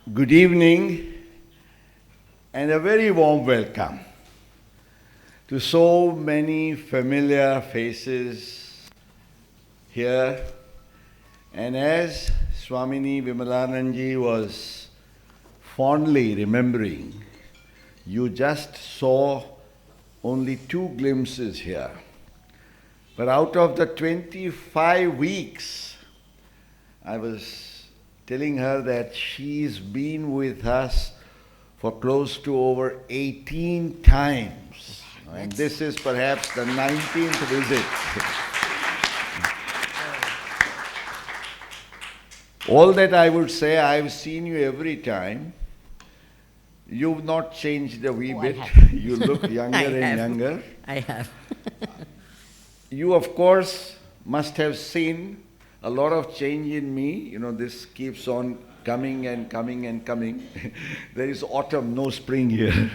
Good evening and a very warm welcome to so many familiar faces here. And as Swamini Vimalananda was fondly remembering, you just saw only two glimpses here. But out of the 25 weeks, I was telling her that she's been with us for close to over 18 times. And this is perhaps the 19th visit. All that I would say, I've seen you every time. You've not changed a wee bit. You look younger and younger. I have. You, of course, must have seen a lot of change in me. You know, this keeps on coming and coming and coming. There is autumn, no spring here.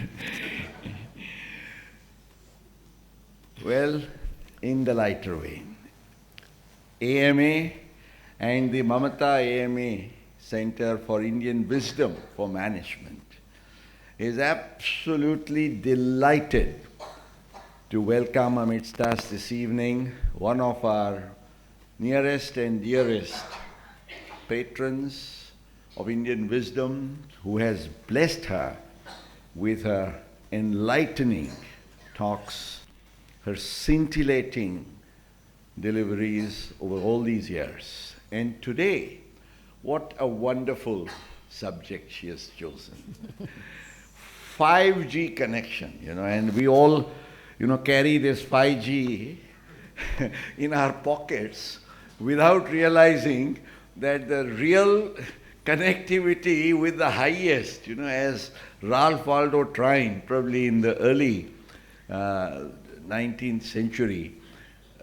Well, in the lighter vein, AMA and the Mamata AMA Center for Indian Wisdom for Management is absolutely delighted to welcome amidst us this evening one of our nearest and dearest patrons of Indian wisdom, who has blessed her with her enlightening talks, her scintillating deliveries over all these years. And today, what a wonderful subject she has chosen. 5G connection, and we all, carry this 5G in our pockets without realizing that the real connectivity with the highest, as Ralph Waldo Trine, probably in the early 19th century,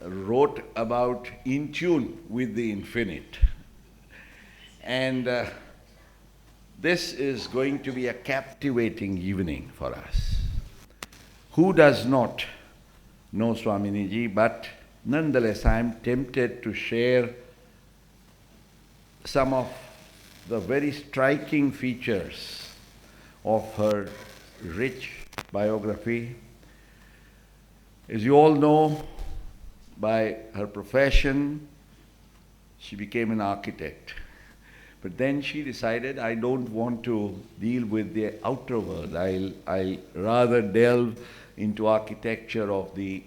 wrote about in tune with the infinite. And this is going to be a captivating evening for us. Who does not know Swaminiji, but nonetheless I am tempted to share some of the very striking features of her rich biography. As you all know, by her profession, she became an architect. But then she decided, I don't want to deal with the outer world. I'll rather delve into architecture of the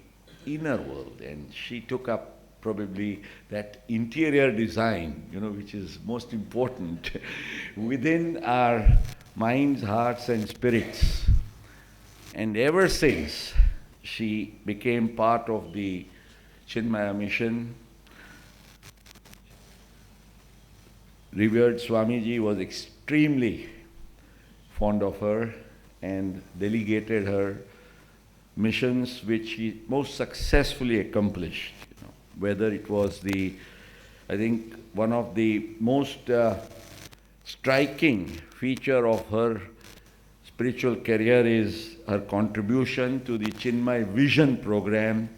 inner world. And she took up probably that interior design, which is most important within our minds, hearts and spirits. And ever since she became part of the Chinmaya mission, revered Swamiji was extremely fond of her and delegated her missions, which he most successfully accomplished. Whether it was I think one of the most striking feature of her spiritual career is her contribution to the Chinmay Vision program,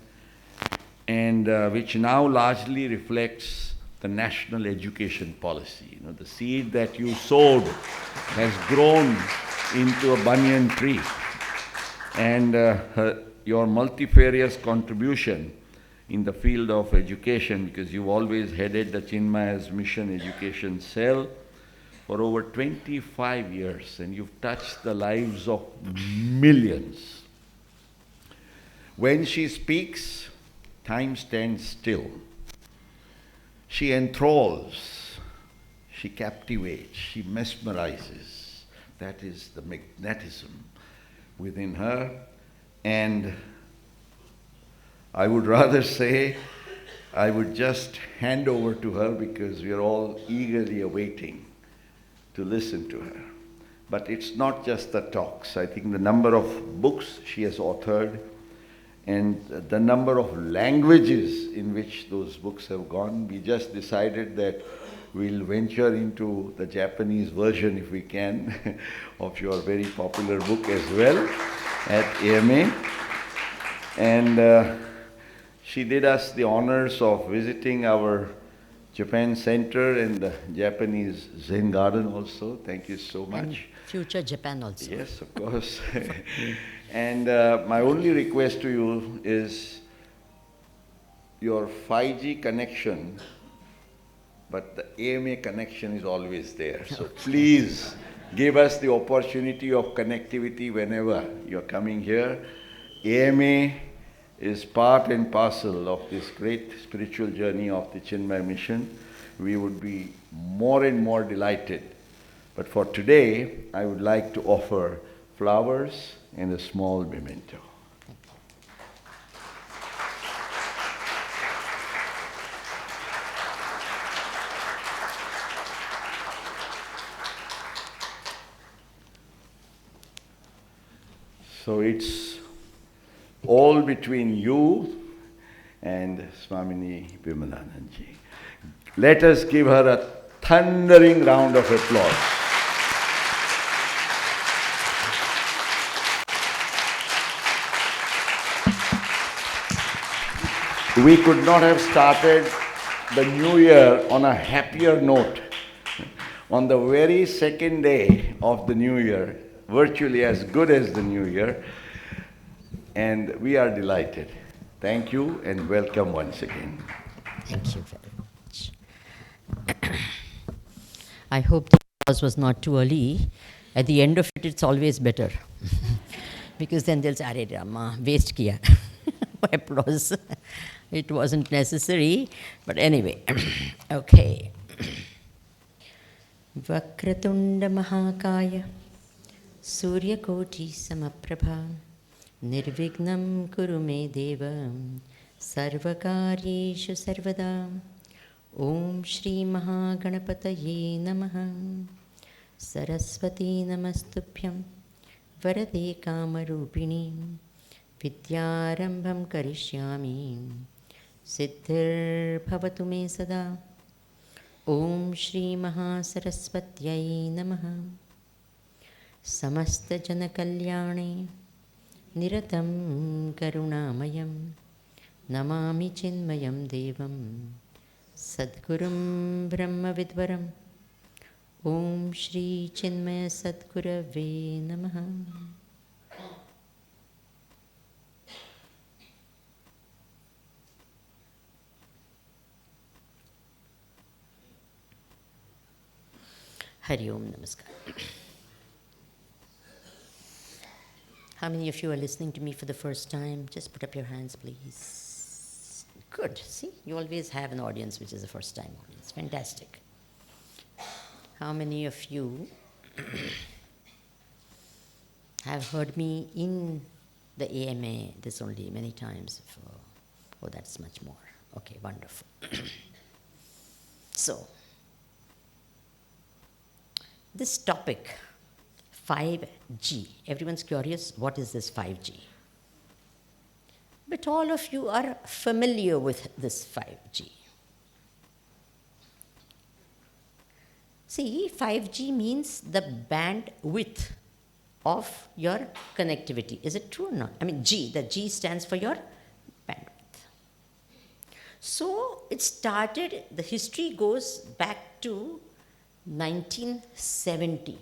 and which now largely reflects the national education policy. The seed that you sowed has grown into a banyan tree. And your multifarious contribution in the field of education, because you've always headed the Chinmaya's Mission Education Cell for over 25 years, and you've touched the lives of millions. When she speaks, time stands still. She enthralls, she captivates, she mesmerizes. That is the magnetism within her. And I would rather say, I would just hand over to her, because we are all eagerly awaiting to listen to her. But it's not just the talks. I think the number of books she has authored and the number of languages in which those books have gone, we just decided that we'll venture into the Japanese version, if we can, of your very popular book as well at AMA. And she did us the honors of visiting our Japan Center and the Japanese Zen Garden also. Thank you so much. And future Japan also. Yes, of course. And my only request to you is your 5G connection, but the AMA connection is always there. So please give us the opportunity of connectivity whenever you're coming here. AMA is part and parcel of this great spiritual journey of the Chinmay mission. We would be more and more delighted. But for today, I would like to offer flowers and a small memento. So it's all between you and Swamini Vimalananda. Let us give her a thundering round of applause. We could not have started the new year on a happier note. On the very second day of the new year, virtually as good as the new year, and we are delighted. Thank you and welcome once again. Thank you very much. I hope the applause was not too early. At the end of it, it's always better. Because then they'll say, "Arey Rama, waste kiya." Applause. It wasn't necessary, but anyway. Okay. Vakratunda Mahakaya Suryakoti Samaprabha Nirvignam Kurume Deva Sarvakaryeshu Sarvada Om Shri Mahaganapataye Namaha Saraswati Namastubhyam Varade Kamarupini Vidyarambham Karishyami Siddhir Bhavatu Me Sada Om Shri Mahasaraswatyai Namaha Samasta Jana Kalyane Niratam Karunamayam Namami Chinmayam Devam Sadgurum Brahma Vidvaram Om Shri Chinmaya Sadgurave Namaha. Hari Om Namaskar. How many of you are listening to me for the first time? Just put up your hands, please. Good. See, you always have an audience which is a first-time audience. Fantastic. How many of you have heard me in the AMA this only many times before? Oh, that's much more. Okay, wonderful. So, this topic, 5G. Everyone's curious, what is this 5G? But all of you are familiar with this 5G. See, 5G means the bandwidth of your connectivity. Is it true or not? I mean, G, the G stands for your bandwidth. So, it started, the history goes back to 1970,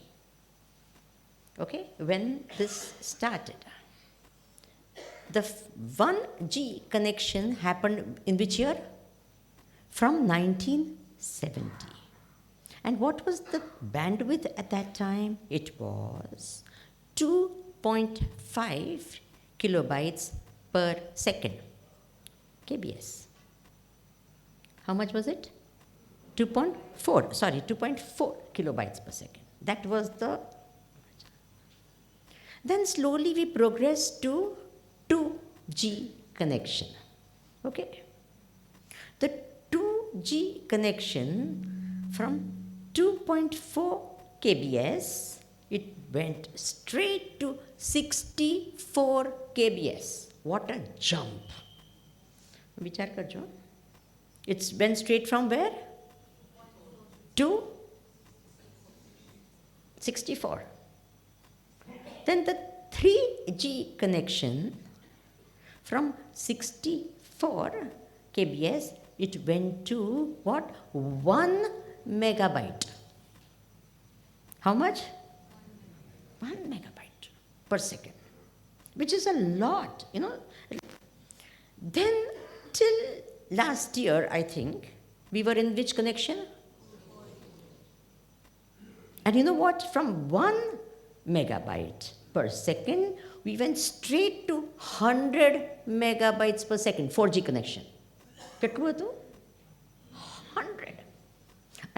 okay, when this started. The 1G connection happened in which year? From 1970. And what was the bandwidth at that time? It was 2.5 kilobytes per second, KBS. How much was it? 2.4 kilobytes per second. That was the... Then slowly we progressed to 2G connection. Okay. The 2G connection from 2.4 KBS, it went straight to 64 KBS. What a jump. Vichar karjo. It went straight from where? To 64. Then the 3G connection from 64 KBS it went to what? 1 megabyte. How much? 1 megabyte per second, which is a lot, Then, till last year, I think, we were in which connection? And you know what? From 1 megabyte per second, we went straight to 100 megabytes per second, 4G connection. કેટલું હતું? 100.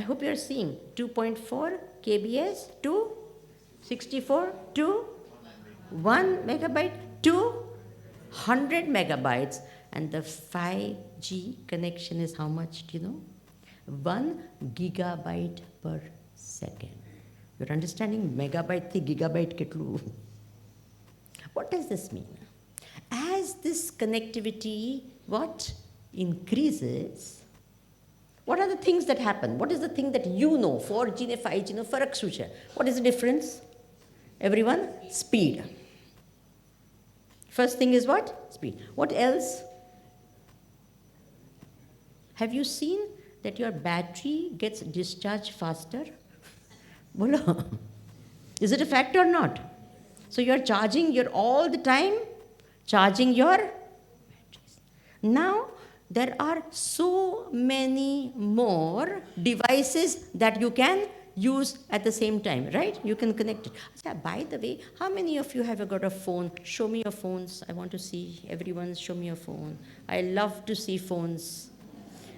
I hope you are seeing 2.4 kbs to 64 to 1 megabyte to 100 megabytes. And the 5G connection is how much, do you know? 1 gigabyte per second. You're understanding? Megabyte to gigabyte ketlu. What does this mean? As this connectivity, what? Increases, what are the things that happen? What is the thing that you know? 4G and 5G, farak શું છે? What is the difference? Everyone? Speed. First thing is what? Speed. What else? Have you seen that your battery gets discharged faster? Bolo. Is it a fact or not? So you're charging, you're all the time charging your batteries. Now, there are so many more devices that you can use at the same time, right? You can connect it. By the way, how many of you have got a phone? Show me your phones. I want to see. Everyone, show me your phone. I love to see phones.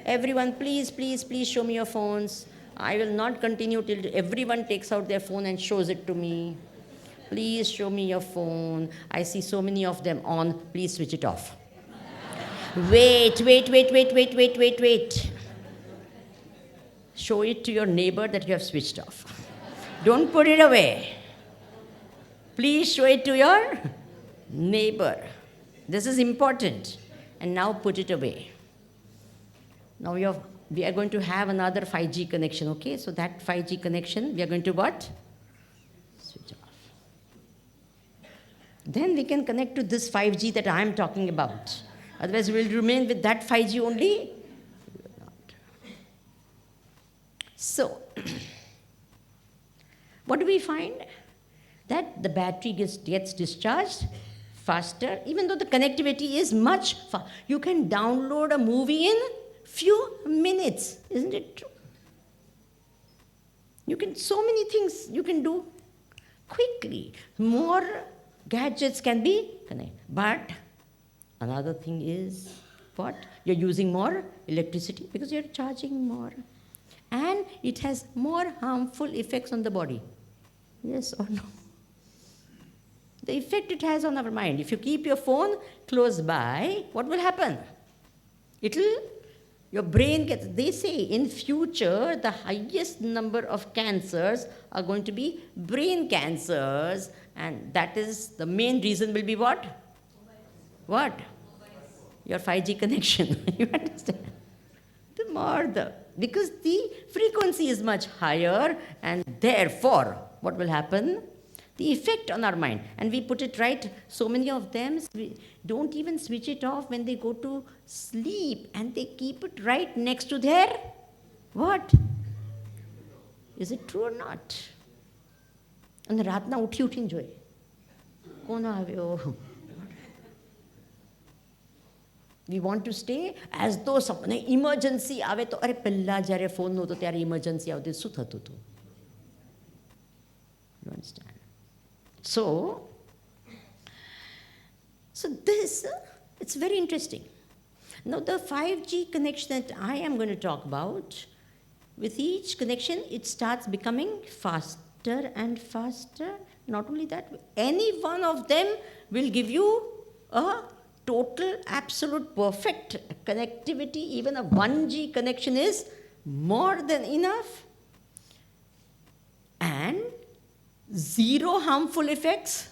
Everyone, please, please, please show me your phones. I will not continue till everyone takes out their phone and shows it to me. Please show me your phone. I see so many of them on. Please switch it off. Wait. Show it to your neighbor that you have switched off. Don't put it away. Please show it to your neighbor. This is important. And now put it away. Now we are going to have another 5G connection, okay? So that 5G connection, we are going to what? Switch off. Then we can connect to this 5G that I am talking about. Otherwise, we will remain with that 5G only. So, what do we find? That the battery gets discharged faster, even though the connectivity is much faster. You can download a movie in few minutes. Isn't it true? So many things you can do quickly. More gadgets can be connected. But another thing is what? You're using more electricity because you're charging more. And it has more harmful effects on the body. Yes or no? The effect it has on our mind. If you keep your phone close by, what will happen? Your brain gets, they say in future, the highest number of cancers are going to be brain cancers. And that is, the main reason will be what? What? Your 5G connection. You understand? Because the frequency is much higher, and therefore, what will happen? The effect on our mind. And we put it right, so many of them don't even switch it off when they go to sleep, and they keep it right next to their what? Is it true or not? And રાતના ઉઠીને જોઈ કોણ આવ્યો? We want to stay as though some emergency આવે તો અરે પહેલા જ્યારે ફોન નહોતો ત્યારે emergency આવતી શું થતું હતું? You understand? So this, it's very interesting. Now the 5G connection that I am going to talk about, with each connection, it starts becoming faster and faster. Not only that, any one of them will give you a total, absolute, perfect connectivity. Even a 1G connection is more than enough. And zero harmful effects.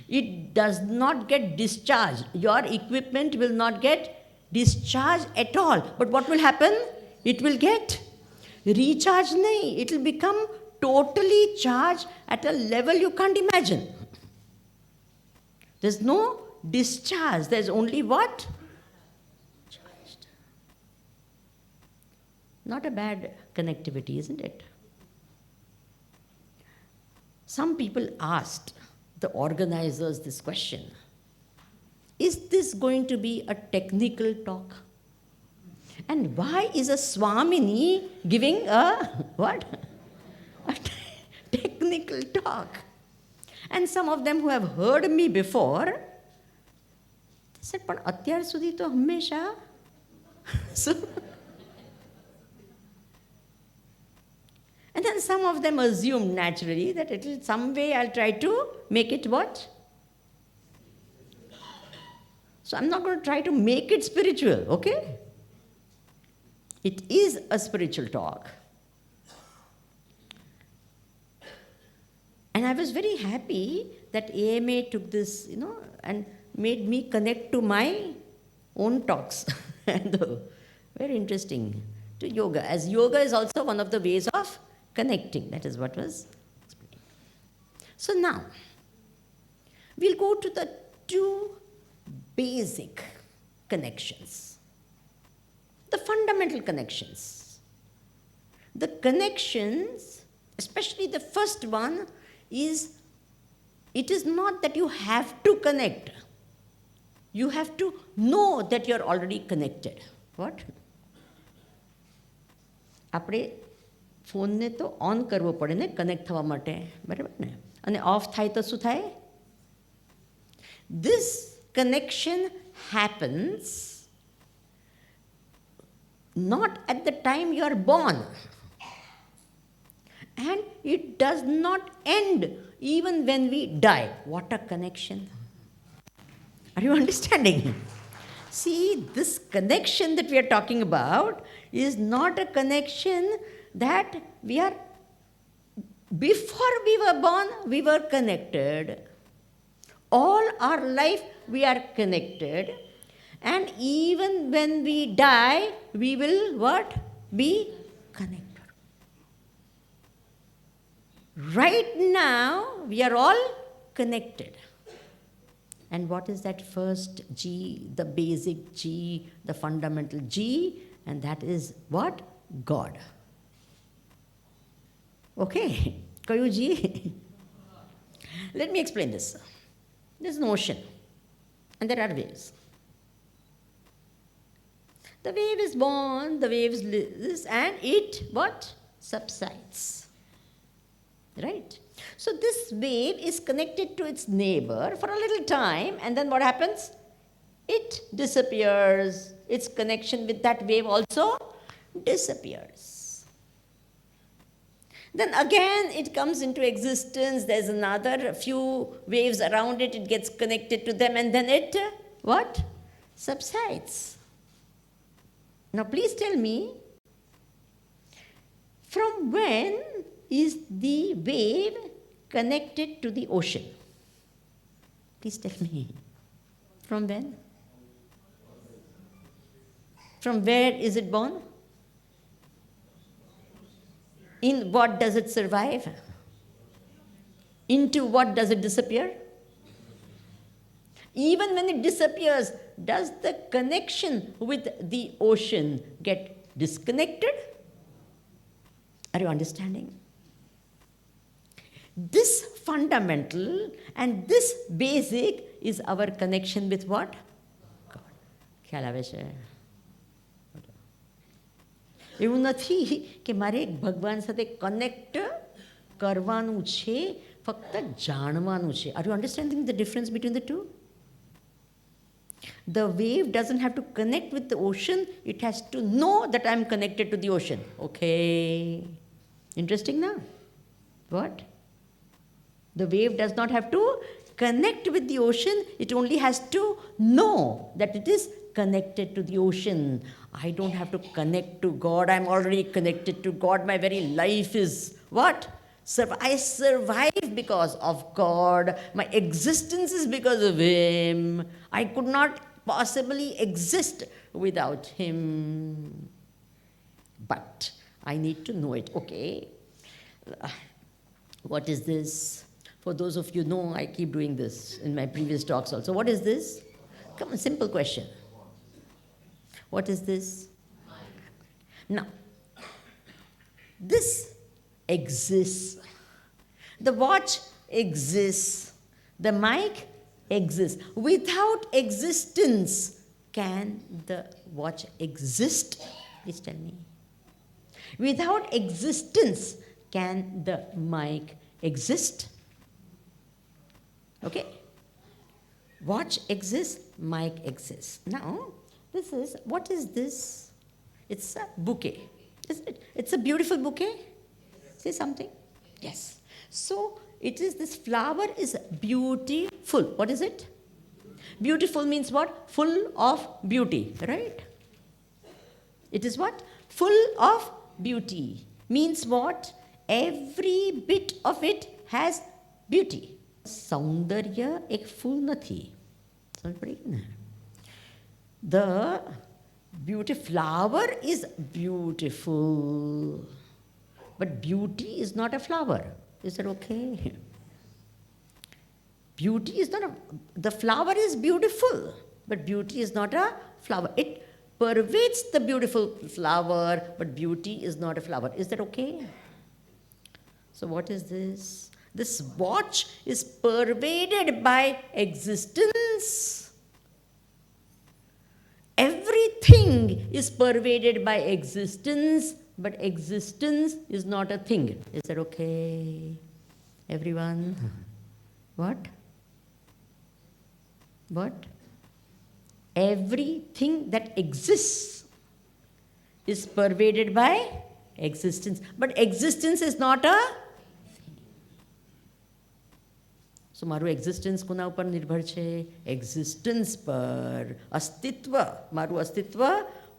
It does not get discharged. Your equipment will not get discharged at all. But what will happen? It will get recharged. It will become totally charged at a level you can't imagine. There's no discharge. There's only what? Charged. Not a bad connectivity, isn't it? Some people asked the organizers this question: is this going to be a technical talk? And why is a Swamini giving a what? A technical talk? And some of them who have heard me before, they said, "But atyar sudhi to hamesha." So, and then some of them assumed naturally that it will some way I'll try to make it what? So I'm not going to try to make it spiritual, okay? It is a spiritual talk. And I was very happy that AMA took this, and made me connect to my own talks. And very interesting, to yoga. As yoga is also one of the ways of connecting. That is what was explained. So now, we'll go to the two basic connections. The fundamental connections. The connections, especially the first one, it is not that you have to connect. You have to know that you're already connected. What? આપણે ફોનને તો on કરવો પડે ને connect થવા માટે, બરાબર ને? અને ઓફ થાય તો શું થાય? This connection happens not at the time you are born, and it does not end even when we die. What a connection! Are you understanding? See, this connection that we are talking about is not a connection that we are, before we were born, we were connected. All our life we are connected. And even when we die, we will what? Be connected. Right now, we are all connected. And what is that first G, the basic G, the fundamental G? And that is what? God. Okay, kayu G? Let me explain this. There's an ocean, and there are waves. The wave is born, the wave is, and it what? Subsides. Right? So this wave is connected to its neighbor for a little time, and then what happens? It disappears. Its connection with that wave also disappears. Then again it comes into existence. There's another few waves around it. It gets connected to them, and then it what? Subsides. Now please tell me, from when is the wave connected to the ocean? Please tell me. From when? From where is it born? In what does it survive? Into what does it disappear? Even when it disappears, does the connection with the ocean get disconnected? Are you understanding? This fundamental and this basic is our connection with what? God. ખ્યાલ આવે છે? એવું નથી કે મારે ભગવાન સાથે connect કરવાનું છે, ફક્ત જાણવાનું છે. Are you understanding the difference between the two? The wave doesn't have to connect with the ocean. It has to know that I'm connected to the ocean. Okay. Interesting now? What? The wave does not have to connect with the ocean. It only has to know that it is connected to the ocean. I don't have to connect to God. I'm already connected to God. My very life is what? I survive because of God. My existence is because of Him. I could not possibly exist without Him. But I need to know it. Okay. What is this? For those of you know, I keep doing this in my previous talks also. What is this? Come on, simple question. What is this? Now, This exists. The watch exists. The mic exists. Without existence, can the watch exist? Please tell me. Without existence, can the mic exist? Okay? Watch exists, mic exists. Now, what is this? It's a bouquet, isn't it? It's a beautiful bouquet. Say something. Yes. So, this flower is beautiful. What is it? Beautiful means what? Full of beauty, right? It is what? Full of beauty. Means what? Every bit of it has beauty. सौंदर्य एक फूल નથી समझ पड़ेगी ना the beauty flower is beautiful but beauty is not a flower. Is that okay? Beauty is not the flower is beautiful but beauty is not a flower. It pervades the beautiful flower but beauty is not a flower. Is that okay? So what is this? This watch is pervaded by existence. Everything is pervaded by existence, but existence is not a thing. Is that okay? Everyone? What? What? Everything that exists is pervaded by existence, but existence is not a So, મારું existence કોના ઉપર નિર્ભર છે? Existence પર. અસ્તિત્વ, મારું અસ્તિત્વ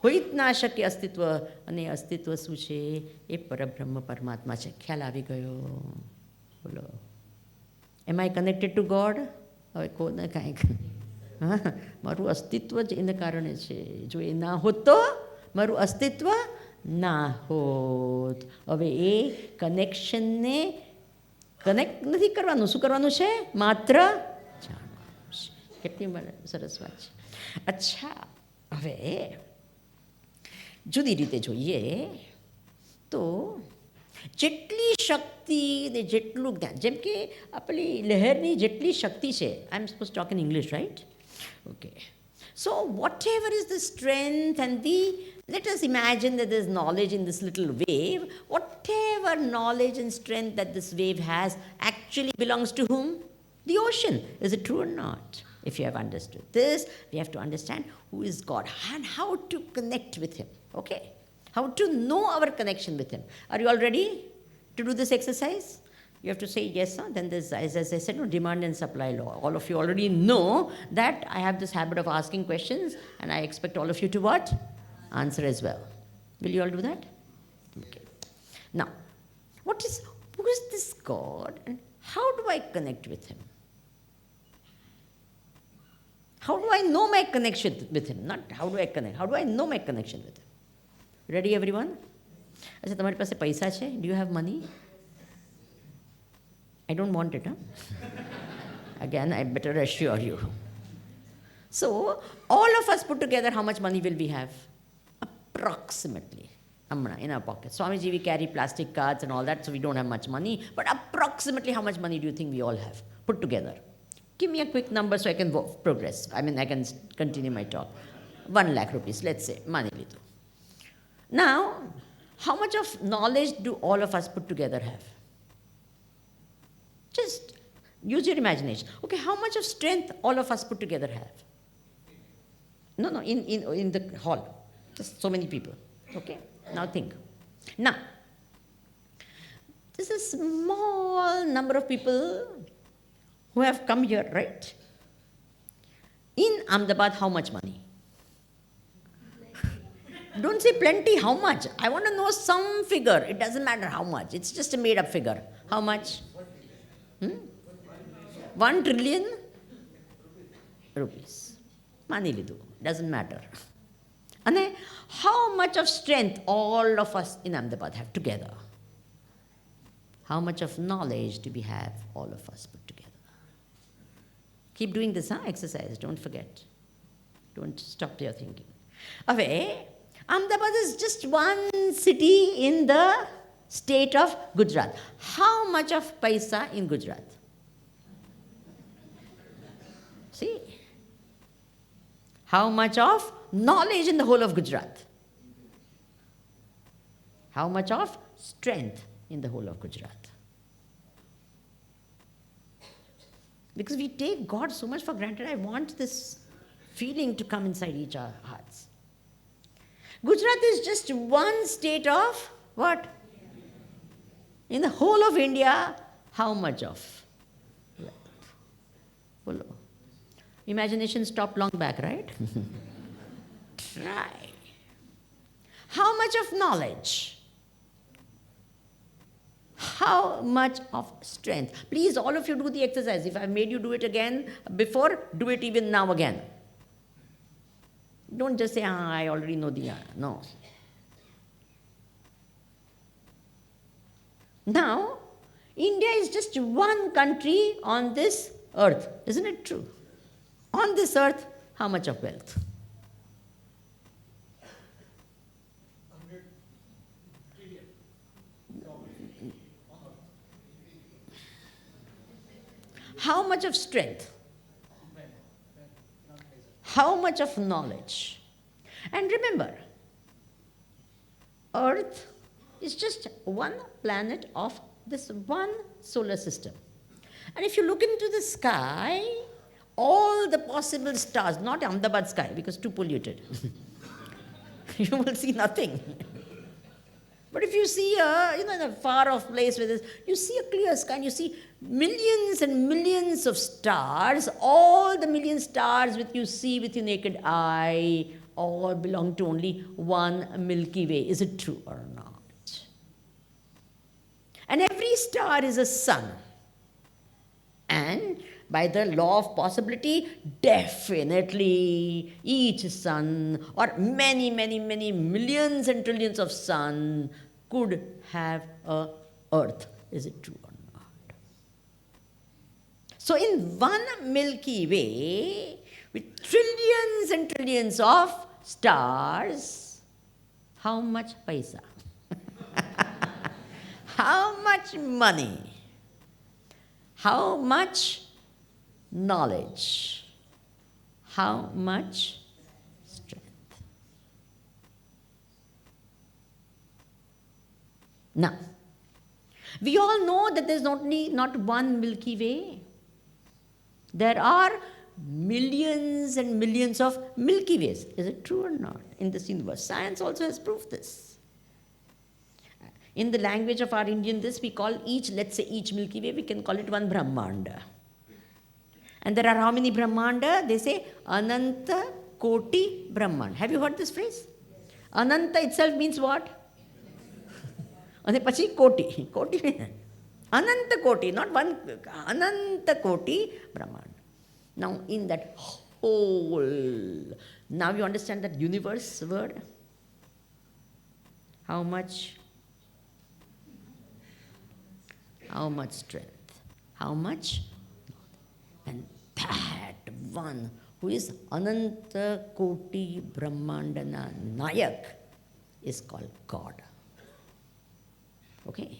હોઈ જ ના શકે અસ્તિત્વ. અને અસ્તિત્વ શું છે? એ પરબ્રહ્મ પરમાત્મા છે. ખ્યાલ આવી ગયો? બોલો. એમ આઈ કનેક્ટેડ ટુ ગોડ? હવે કોને કાંઈક મારું અસ્તિત્વ જ એના કારણે છે. જો એ ના હોત તો મારું અસ્તિત્વ ના હોત. હવે એ કનેક્શનને કનેક્ટ નથી કરવાનું. શું કરવાનું છે? માત્ર જાણવાનું છે. કેટલી સરસ વાત છે. અચ્છા, હવે જુદી રીતે જોઈએ તો જેટલી શક્તિ ને જેટલું જ્ઞાન, જેમ કે આ પેલી લહેરની જેટલી શક્તિ છે, I am suppose talk in English, right? Okay. So whatever is the strength and let us imagine that there is knowledge in this little wave. Whatever knowledge and strength that this wave has actually belongs to whom? The ocean. Is it true or not? If you have understood this, we have to understand who is God and how to connect with Him. Okay? How to know our connection with Him. Are you all ready to do this exercise? You have to say yes, huh? Then there's, as I said, no, demand and supply law. All of you already know that I have this habit of asking questions and I expect all of you to what? Answer as well. Will you all do that? Okay. Now, who is this God and how do I connect with Him? How do I know my connection with Him? Not how do I connect. How do I know my connection with Him? Ready, everyone? अच्छा, तुम्हारे पास पैसा है? Do you have money? I don't want it, huh? Again, I better assure you. So, all of us put together, how much money will we have? Approximately. In our pocket. Swamiji, we carry plastic cards and all that, so we don't have much money. But approximately how much money do you think we all have put together? Give me a quick number so I can progress. I mean, I can continue my talk. 1 lakh rupees, let's say. Mani litu. Now, how much of knowledge do all of us put together have? Just use your imagination. Okay, how much of strength all of us put together have? No, in the hall. Just so many people. Okay, now think. Now, this is a small number of people who have come here, right? In Ahmedabad, how much money? Don't say plenty, how much? I want to know some figure. It doesn't matter how much. It's just a made-up figure. How much? 1 trillion rupees. Mani lidu. Doesn't matter. And how much of strength all of us in Ahmedabad have together? How much of knowledge do we have all of us put together? Keep doing this exercise. Don't forget. Don't stop your thinking. Away. Ahmedabad is just one city in the state of Gujarat. How much of paisa in Gujarat? See? How much of knowledge in the whole of Gujarat? How much of strength in the whole of Gujarat? Because we take God so much for granted. I want this feeling to come inside each our hearts. Gujarat is just one state of what? In the whole of India, how much of wealth? Follow. Imagination stopped long back, right? Try. How much of knowledge? How much of strength? Please, all of you do the exercise. If I made you do it again before, do it even now again. Don't just say, I already know the answer. No. Now, India is just one country on this earth. Isn't it true? On this earth, how much of wealth? How much of strength? How much of knowledge? And remember, Earth is just one planet of this one solar system. And if you look into the sky, all the possible stars, not Ahmedabad sky because too polluted, you will see nothing. But if you see in a far off place where you see a clear sky and you see millions and millions of stars, all the million stars which you see with your naked eye, all belong to only one Milky Way. Is it true or not? And every star is a sun. And by the law of possibility, definitely each sun or many, many, many millions and trillions of sun could have a earth. Is it true or not? So in one Milky Way, with trillions and trillions of stars, how much paisa? How much money? How much knowledge? How much strength? Now, we all know that there's not one Milky Way. There are millions and millions of Milky Ways. Is it true or not in this universe? Science also has proved this. In the language of our Indian, we call each Milky Way, we can call it one Brahmanda. And there are how many Brahmanda? They say Ananta Koti Brahmanda. Have you heard this phrase? Ananta itself means what? And pachi Koti. Koti. Ananta Koti, not one. Ananta Koti Brahmanda. Now, in that whole, now you understand that universe word? How much strength? How much? And that one who is Ananta Koti Brahmandana Nayak is called God. Okay?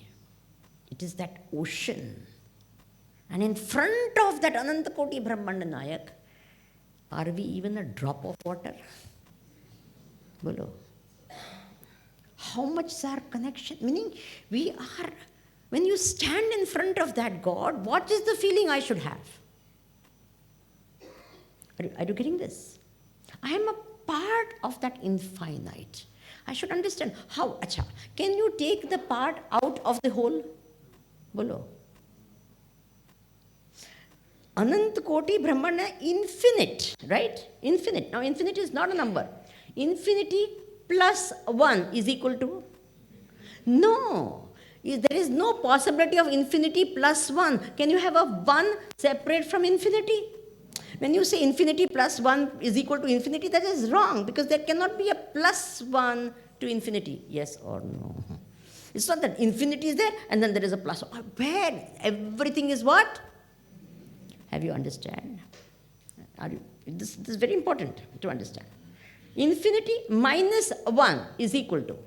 It is that ocean. And in front of that Ananta Koti Brahmandana Nayak, are we even a drop of water? Bolo. How much is our connection? Meaning, we are, when you stand in front of that God, what is the feeling I should have? Are you getting this? I am a part of that infinite. I should understand how. Acha, can you take the part out of the whole? Bolo. Anant Koti Brahmana, infinite, right? Infinite. Now, infinite is not a number. Infinity plus 1 is equal to? No. There is no possibility of infinity plus 1. Can you have a 1 separate from infinity? When you say infinity plus 1 is equal to infinity, that is wrong, because there cannot be a plus 1 to infinity. Yes or no? It's not that infinity is there and then there is a plus 1. Where? Everything is what? Have you understand? This is very important to understand. Infinity minus 1 is equal to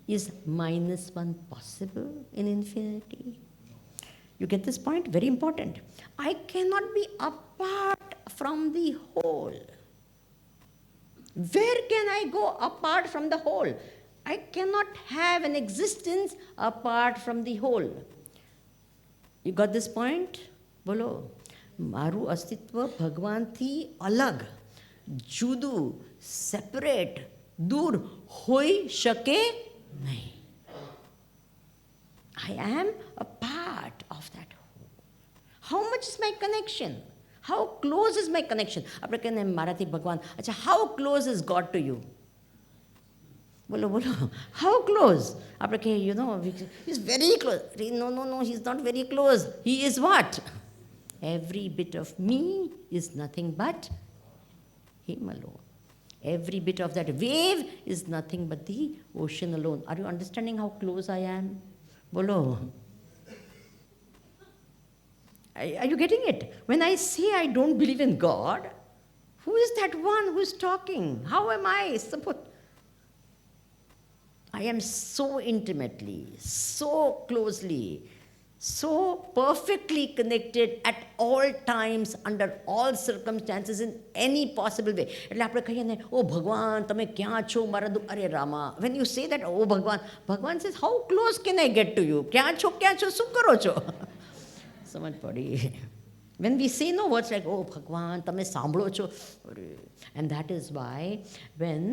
Is -1 possible in infinity? You get this point? Very important. I cannot be apart from the whole. Where can I go apart from the whole? I cannot have an existence apart from the whole. You got this point? બોલો મારું અસ્તિત્વ ભગવાનથી અલગ, જુદું, separate, દૂર હોઈ શકે નહીં. I am a part of that whole. How much is my connection? How close is my connection? આપણે કહીએ મારાથી ભગવાન, અચ્છા, how close is God to you? બોલો બોલો, how close? આપણે કહીએ, you know, he's very close. No, he's not very close. He is what? Every bit of me is nothing but him alone. Every bit of that wave is nothing but the ocean alone. Are you understanding how close I am? Bolo. Are you getting it? When I say I don't believe in God, who is that one who is talking? How am I supposed? I am so intimately, so closely, so perfectly connected at all times, under all circumstances, in any possible way. એટલે આપણે કહીએ ને, ઓ ભગવાન તમે ક્યાં છો મારા દુઃખ, અરે Rama, when you say that, oh ભગવાન, ભગવાન says, how close can I get to you? ક્યાં છો શું કરો છો? સમજ પડી? When we say no words like, oh ભગવાન તમે સાંભળો છો, and that is why when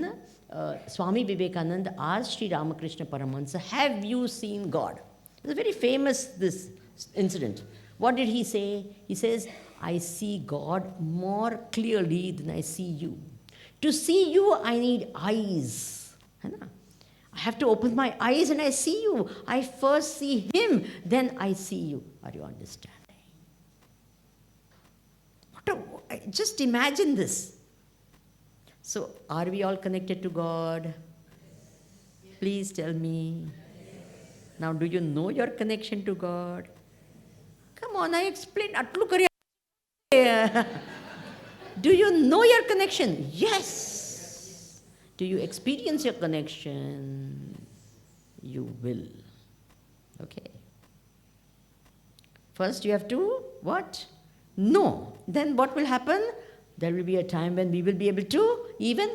Swami Vivekananda asked Sri Ramakrishna Paramahansa, have you seen God? It's very famous, this incident. What did he say? He says, I see God more clearly than I see you. To see you, I need eyes. I have to open my eyes and I see you. I first see him, then I see you. Are you understanding? Just imagine this. So, are we all connected to God? Please tell me. Now, do you know your connection to God? Come on, I explained. Do you know your connection? Yes. Do you experience your connection? You will. Okay. First, you have to what? Know. Then what will happen? There will be a time when we will be able to even,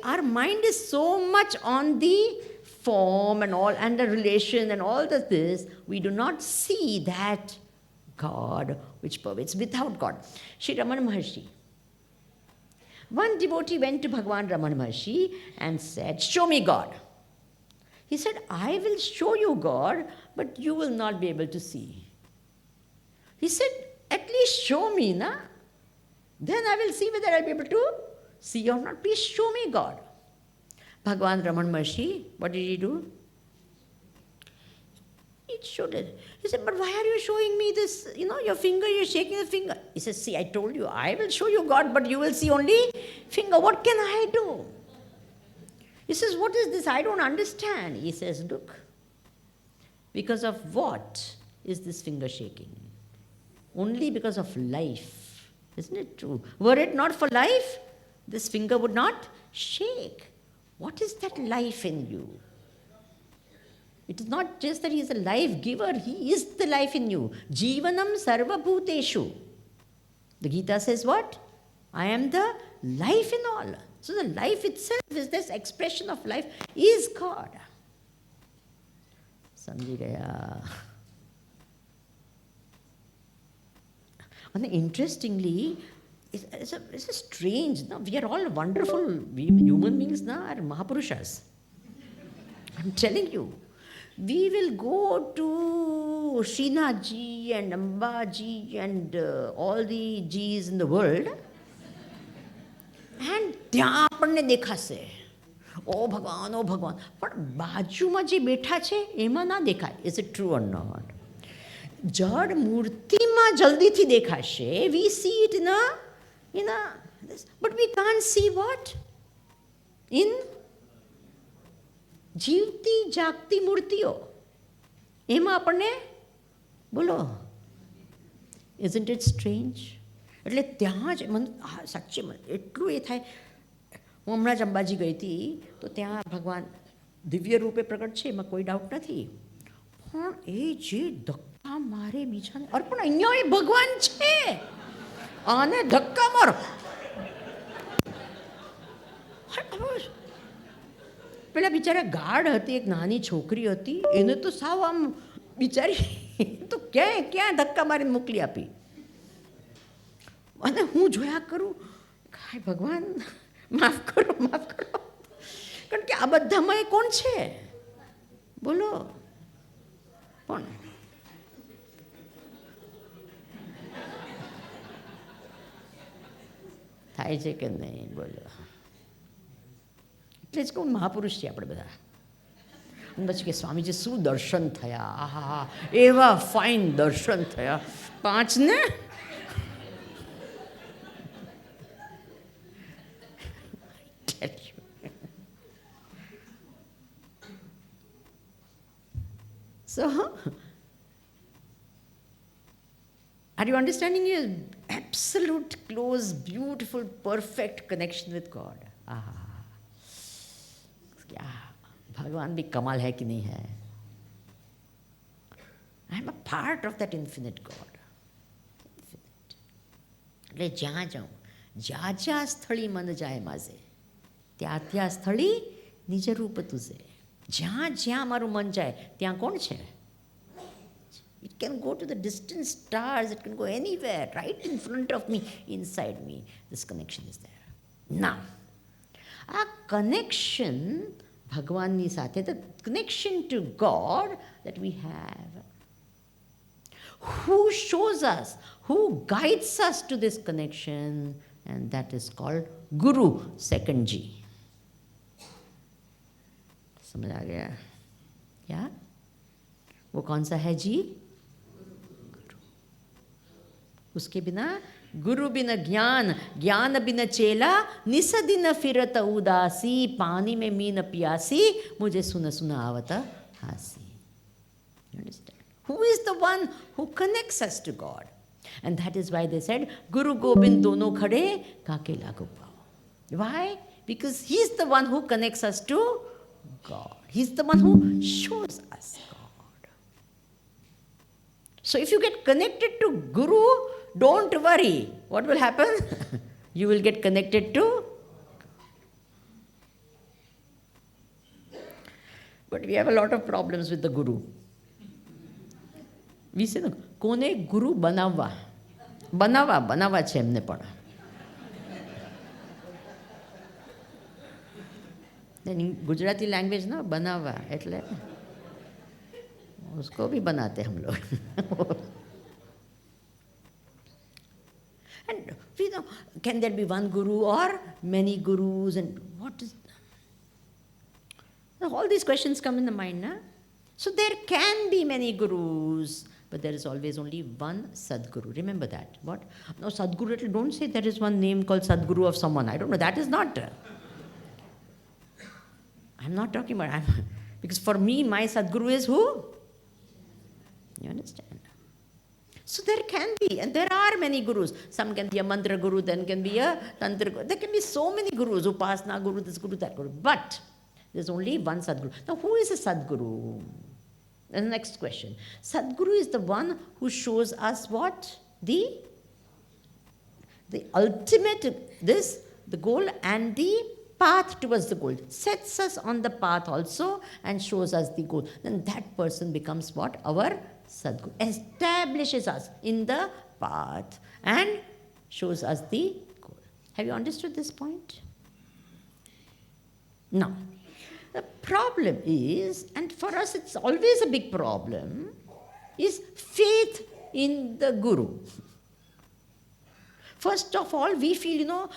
our mind is so much on the form and all, and the relation and all this, we do not see that God which pervades without God. Shri Ramana Maharshi. One devotee went to Bhagavan Ramana Maharshi and said, show me God. He said, I will show you God, but you will not be able to see. He said, at least show me, na? Then I will see whether I will be able to see or not. Please show me God. Bhagavan Ramana Maharshi, what did he do? He showed it. He said, but why are you showing me this? You know, your finger, you're shaking the finger. He says, see, I told you, I will show you God, but you will see only finger. What can I do? He says, what is this? I don't understand. He says, look, because of what is this finger shaking? Only because of life. Isn't it true? Were it not for life, this finger would not shake. What is that life in you? It is not just that he is a life giver, he is the life in you. Jivanam sarva bhuteshu. The Gita says what? I am the life in all. So the life itself is this expression of life, is God. Samjigaya. And interestingly, it's a strange, no? We are all wonderful, we human beings now are Mahapurushas. I'm telling you. We will go to Srinathji and Ambaji and all the G's in the world, and ત્યાં આપણને દેખાશે, ઓ ભગવાન, પણ બાજુમાં જે બેઠા છે એમાં ના દેખાય. Is it true or not? જડ મૂર્તિમાં જલ્દીથી દેખાશે. We see it in a this, but we can't see what? In જીવતી જાગતી મૂર્તિઓ એમાં આપણને બોલો. Isn't it strange? એટલે ત્યાં જ સાચે એટલું એ થાય. હું હમણાં જ અંબાજી ગઈ હતી તો ત્યાં ભગવાન દિવ્ય રૂપે પ્રગટ છે, એમાં કોઈ ડાઉટ નથી, પણ એ જે ધક્કા મારે બીજાને, અરે પણ અહીંયા એ ભગવાન છે, આને ધક્કા મારો. પેલા બિચારા ગાઢ હતી, એક નાની છોકરી હતી, એને તો સાવ આમ બિચારી તો ક્યાં ધક્કા મારીને મોકલી આપી. અને હું જોયા કરું, હાય ભગવાન માફ કરો, કારણ કે આ બધામાં એ કોણ છે બોલો? પણ થાય છે કે નહીં બોલો? એટલે જ કહું મહાપુરુષ છીએ આપણે બધા. પછી કે સ્વામીજી શું દર્શન થયા, આહા એવા ફાઇન દર્શન થયા 5 ને. So, are you understanding your absolute, close, beautiful, perfect connection with God? क्या भगवान भी कमाल है कि नहीं है? I am a part of that infinite God. Infinite. એટલે જ્યાં જાઉં, જ્યાં સ્થળી મન જાય માઝે, ત્યાં સ્થળી નિજ રૂપ તુઝે. જ્યાં મારું મન જાય ત્યાં કોણ છે? It can go to the distant stars, it can go anywhere, right in front of me, inside me. This connection is there. Now, આ connection ભગવાનની સાથે, the connection to God that we have, who shows us, who guides us to this connection, and that is called Guru, second G. समझ आ गया क्या? वो कौन सा है जी? गुरु. उसके बिना, गुरु बिना ज्ञान, ज्ञान बिना चेला, निसदिन फिरत उदासी, पानी में मीन पियासी, मुझे सुन आवत हासी. You understand? Who is the one who connects us to God? And that is why they said, Guru Gobind dono khade, kaake lagu pao. Why? Because he is the one who connects us to God. He's the one who shows us God. So if you get connected to Guru, don't worry. What will happen? You will get connected to God. But we have a lot of problems with the Guru. We say, no, કોને ગુરુ બનાવવા છે એમને પણ. Gujarati language ना बनावा एटले उसको भी बनाते हम लोग. And we know, can there be one guru or many gurus, and what is all these questions come in the mind, na? So there can be many gurus, but there is always only one Sadguru. Remember that. What? No, Sadguru, don't say there is one name called Sadguru of someone. I don't know. That is not. I'm not talking about, because for me, my Sadguru is who? You understand? So there can be, and there are many gurus. Some can be a mantra guru, then can be a tantra guru. There can be so many gurus, upasana guru, this guru, that guru. But there's only one Sadguru. Now, who is a Sadguru? And the next question. Sadguru is the one who shows us what? The ultimate, the goal and the path towards the goal. Sets us on the path also and shows us the goal. Then that person becomes what? Our Sadguru. Establishes us in the path and shows us the goal. Have you understood this point? Now, the problem is, and for us it's always a big problem, is faith in the Guru. First of all, we feel,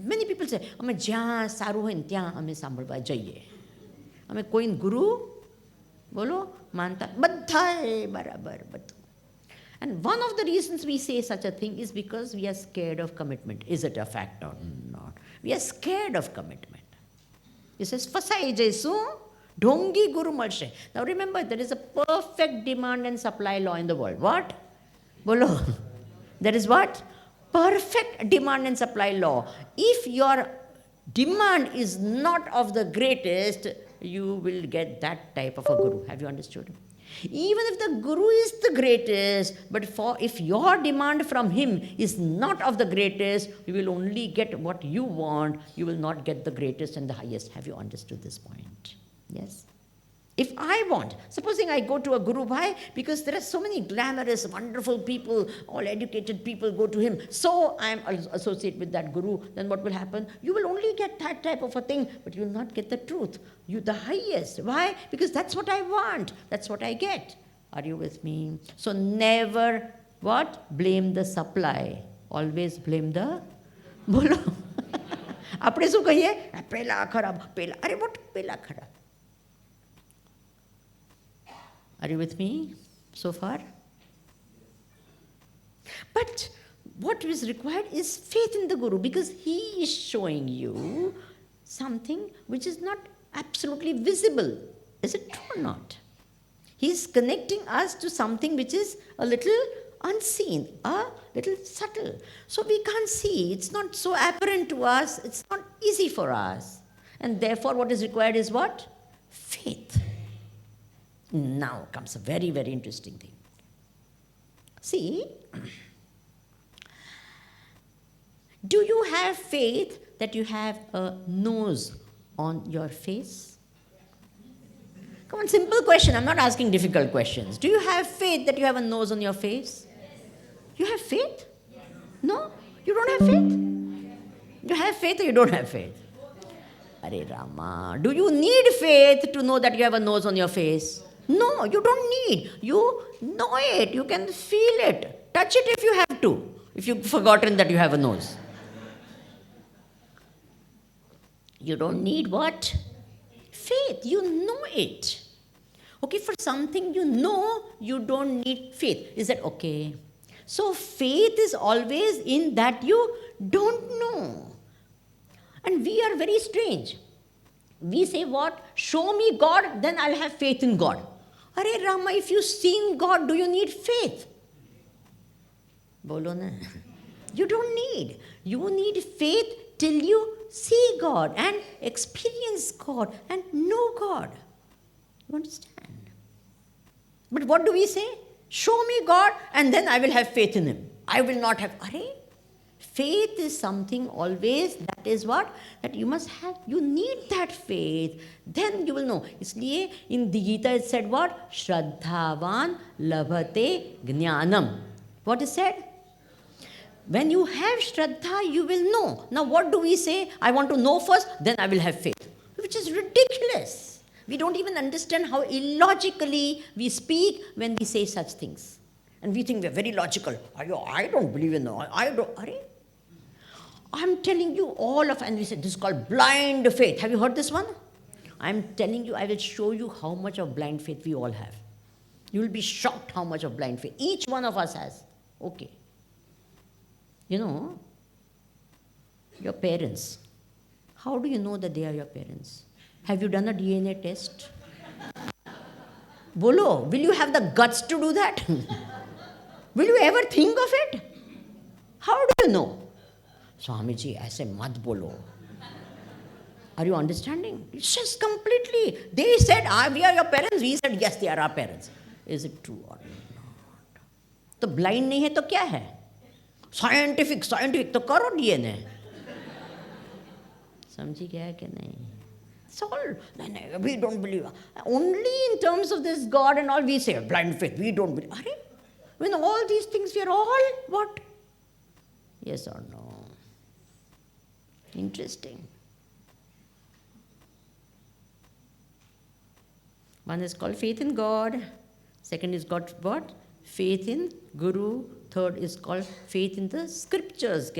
many people say, અમે જ્યાં સારું હોય ને ત્યાં અમે સાંભળવા જઈએ. અમે કોઈ ગુરુ બોલો માનતા બધાએ બરાબર બધું. And one of the reasons we say such a thing is because we are scared of commitment. Is it a fact or not? We are scared of commitment. He says, ફસાઈ જઈશું, ઢોંગી ગુરુ મળશે. Now remember, there is a perfect demand and supply law in the world. What? બોલો. There is what? Perfect demand and supply law. If your demand is not of the greatest, you will get that type of a guru. Have you understood? Even if the guru is the greatest, but if your demand from him is not of the greatest, you will only get what you want. You will not get the greatest and the highest. Have you understood this point? Yes. If I want, supposing I go to a guru, why? Because there are so many glamorous, wonderful people, all educated people go to him. So I am associated with that guru. Then what will happen? You will only get that type of a thing, but you will not get the truth. You the highest. Why? Because that's what I want. That's what I get. Are you with me? So never what? Blame the supply. Always blame the બોલો આપણે શું કહીએ પેલા ખરાબ પેલા અરે but પેલા ખરાબ. Are you with me so far? But what is required is faith in the Guru, because he is showing you something which is not absolutely visible. Is it true or not? He is connecting us to something which is a little unseen, a little subtle. So we can't see. It's not so apparent to us. It's not easy for us. And therefore what is required is what? Faith. Now comes a very, very interesting thing. See, do you have faith that you have a nose on your face? Come on, simple question. I'm not asking difficult questions. Do you have faith that you have a nose on your face? You have faith? No? You don't have faith? You have faith or you don't have faith? Are Rama, do you need faith to know that you have a nose on your face? No, you don't need. You know it. You can feel it. Touch it if you have to, if you've forgotten that you have a nose. You don't need what? Faith. You know it. Okay, for something you know, you don't need faith. Is that okay? So faith is always in that you don't know. And we are very strange. We say what? Show me God, then I'll have faith in God. Are Rama, if you've seen God, do you need faith? Bolo na. You don't need. You need faith till you see God and experience God and know God. You understand? But what do we say? Show me God and then I will have faith in Him. I will not have. Faith is something always, that is what? That you must have, you need that faith. Then you will know. Isliye in the Gita it said what? Shraddhavan labhate jnanam. What is said? When you have Shraddha, you will know. Now what do we say? I want to know first, then I will have faith. Which is ridiculous. We don't even understand how illogically we speak when we say such things. And we think we are very logical. I don't believe in that. I don't. I'm telling you all of, and we said this is called blind faith. Have you heard this one? I'm telling you, I will show you how much of blind faith we all have. You will be shocked how much of blind faith each one of us has. Okay. You know, your parents, how do you know that they are your parents? Have you done a DNA test? Bolo, will you have the guts to do that? Will you ever think of it? How do you know? Swamiji, aise mat bolo. Are you understanding? It's just completely. They said, we are your parents. We said, yes, they are our parents. Is it true or not? तो blind नहीं है तो क्या है? Scientific तो करो DNA. समझी क्या है कि नहीं? It's all, no, we don't believe. Only in terms of this God and all we say, blind faith, we don't believe. When all these things, we are all what? Yes or no? Interesting. One is called faith in God. Second is got what? Faith in Guru. Third is called faith in the scriptures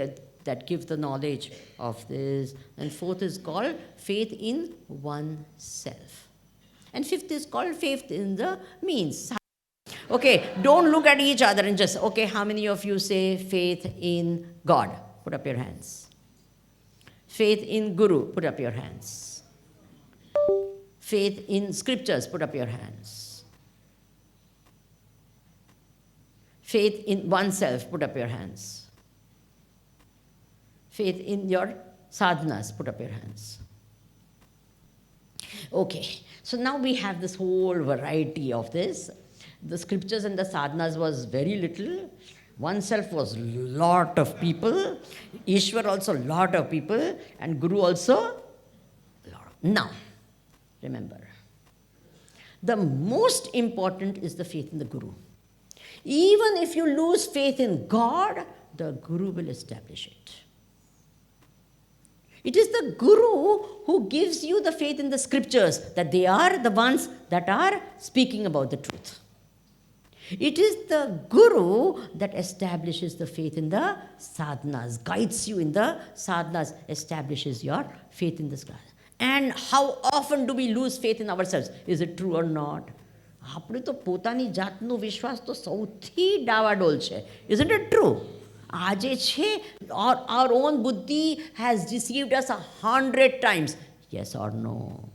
that give the knowledge of this. And fourth is called faith in oneself. And fifth is called faith in the means. Okay, don't look at each other and just, okay, how many of you say faith in God? Put up your hands. Faith in Guru, put up your hands. Faith in scriptures, put up your hands. Faith in oneself, put up your hands. Faith in your sadhanas, put up your hands. Okay, so now we have this whole variety of this. The scriptures and the sadhanas was very little. Oneself was lot of people. Ishwar also lot of people. And Guru also lot. Now, remember, the most important is the faith in the Guru. Even if you lose faith in God, the Guru will establish it. It is the Guru who gives you the faith in the scriptures, that they are the ones that are speaking about the truth. It is the Guru that establishes the faith in the sadhanas, guides you in the sadhanas, establishes your faith in the sadhanas. And how often do we lose faith in ourselves? Is it true or not? આપણે તો પોતાની જાતનો વિશ્વાસ તો સૌથી ડાવાડોલ છે. Isn't it true? આજે છે, our own buddhi has deceived us 100 times. Yes or no?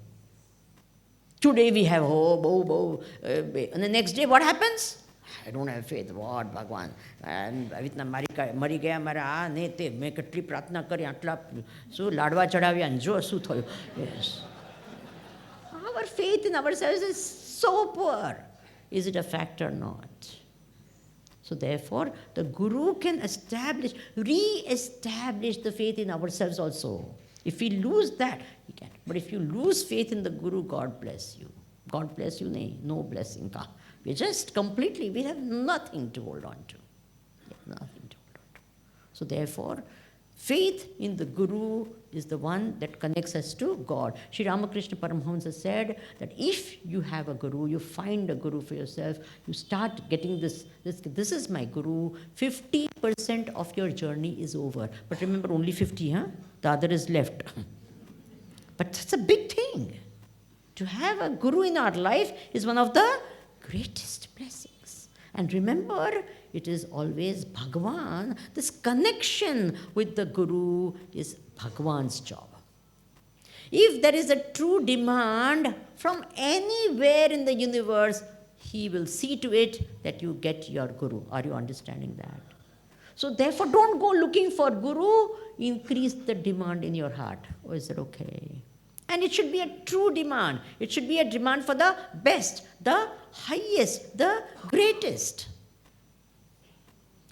Today we have hope, and the next day what happens? I don't have faith. What, Bhagwan? આવી રીતના મરી ગયા મારા આ ને તે, મેં કેટલી પ્રાર્થના કરી, આટલા શું લાડવા ચડાવ્યા, જો શું થયું. Yes. Our faith in ourselves is so poor. Is it a fact or not? So therefore, the Guru can establish, re-establish the faith in ourselves also. If we lose that, he can. But if you lose faith in the Guru, God bless you. God bless you, no blessing. We just completely, we have nothing to hold on to. Nothing to hold on to. So therefore, faith in the Guru is the one that connects us to God. Sri Ramakrishna Paramahamsa said that if you have a Guru, you find a Guru for yourself, you start getting this is my Guru, 50% of your journey is over. But remember, only 50, huh? The other is left. But that's a big thing. To have a Guru in our life is one of the greatest blessings. And remember, it is always Bhagavan. This connection with the Guru is Bhagavan's job. If there is a true demand from anywhere in the universe, he will see to it that you get your Guru. Are you understanding that? So therefore, don't go looking for Guru. Increase the demand in your heart. Oh, is that okay? And it should be a true demand. It should be a demand for the best, the highest, the greatest.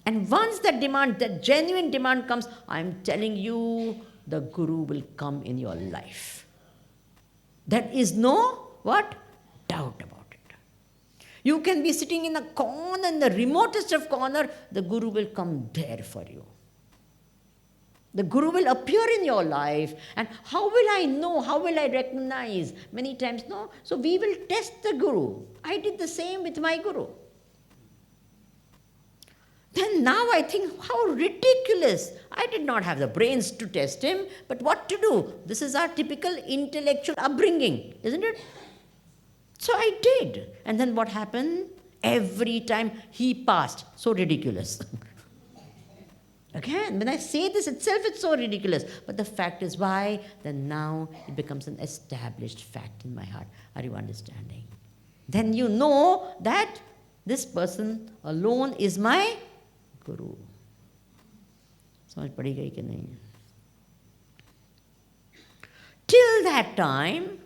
And once that demand, that genuine demand comes, I'm telling you, the Guru will come in your life. There is no, what? Doubt about it. You can be sitting in a corner, in the remotest of corner, the Guru will come there for you. The Guru will appear in your life. And how will I know? How will I recognize? Many times, no. So we will test the Guru. I did the same with my Guru. Then now I think, how ridiculous. I did not have the brains to test him, but what to do? This is our typical intellectual upbringing, isn't it? So I did. And then what happened? Every time he passed. So ridiculous. Again, when I say this itself, it's so ridiculous. But the fact is why? Then now it becomes an established fact in my heart. Are you understanding? Then you know that this person alone is my Guru. समझ पड़ी गई कि नहीं? Till that time,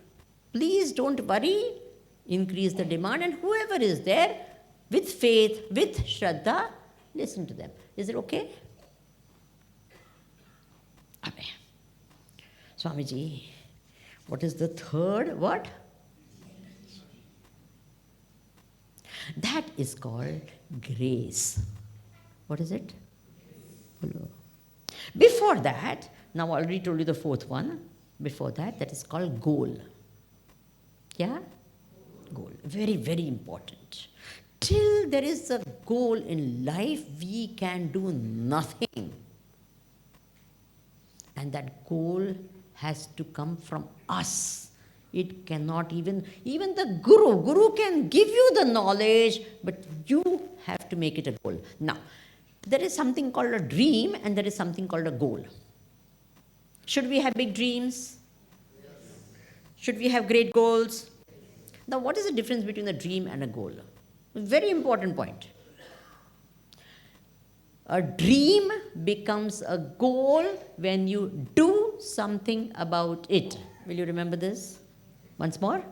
please don't worry. Increase the demand, and whoever is there, with faith, with Shraddha, listen to them. Is it okay? Abhay. Swamiji, what is the third? What? That is called grace. What is it? Before that, now I already told you the fourth one. Before that, that is called goal. Yeah? Goal. Very, very important. Till there is a goal in life, we can do nothing. And that goal has to come from us. It cannot even the Guru can give you the knowledge, but you have to make it a goal. Now, there is something called a dream and there is something called a goal. Should we have big dreams? Yes. Should we have great goals? Now, what is the difference between a dream and a goal? Very important point. A dream becomes a goal when you do something about it. Will you remember this? Once more.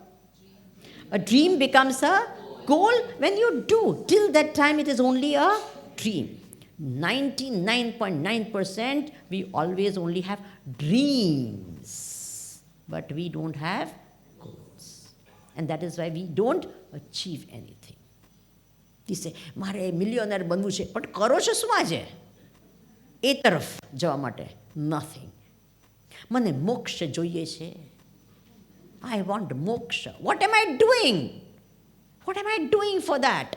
A dream becomes a goal when you do. Till that time, it is only a dream. 99.9% we always only have dreams, but we don't have goals. And that is why we don't achieve anything. We say, મારે millionaire બનવું છે, પણ કરો છો શું આજે? એ તરફ જવા માટે nothing. મને મોક્ષ જોઈએ છે. I want moksha. What am I doing? What am I doing for that?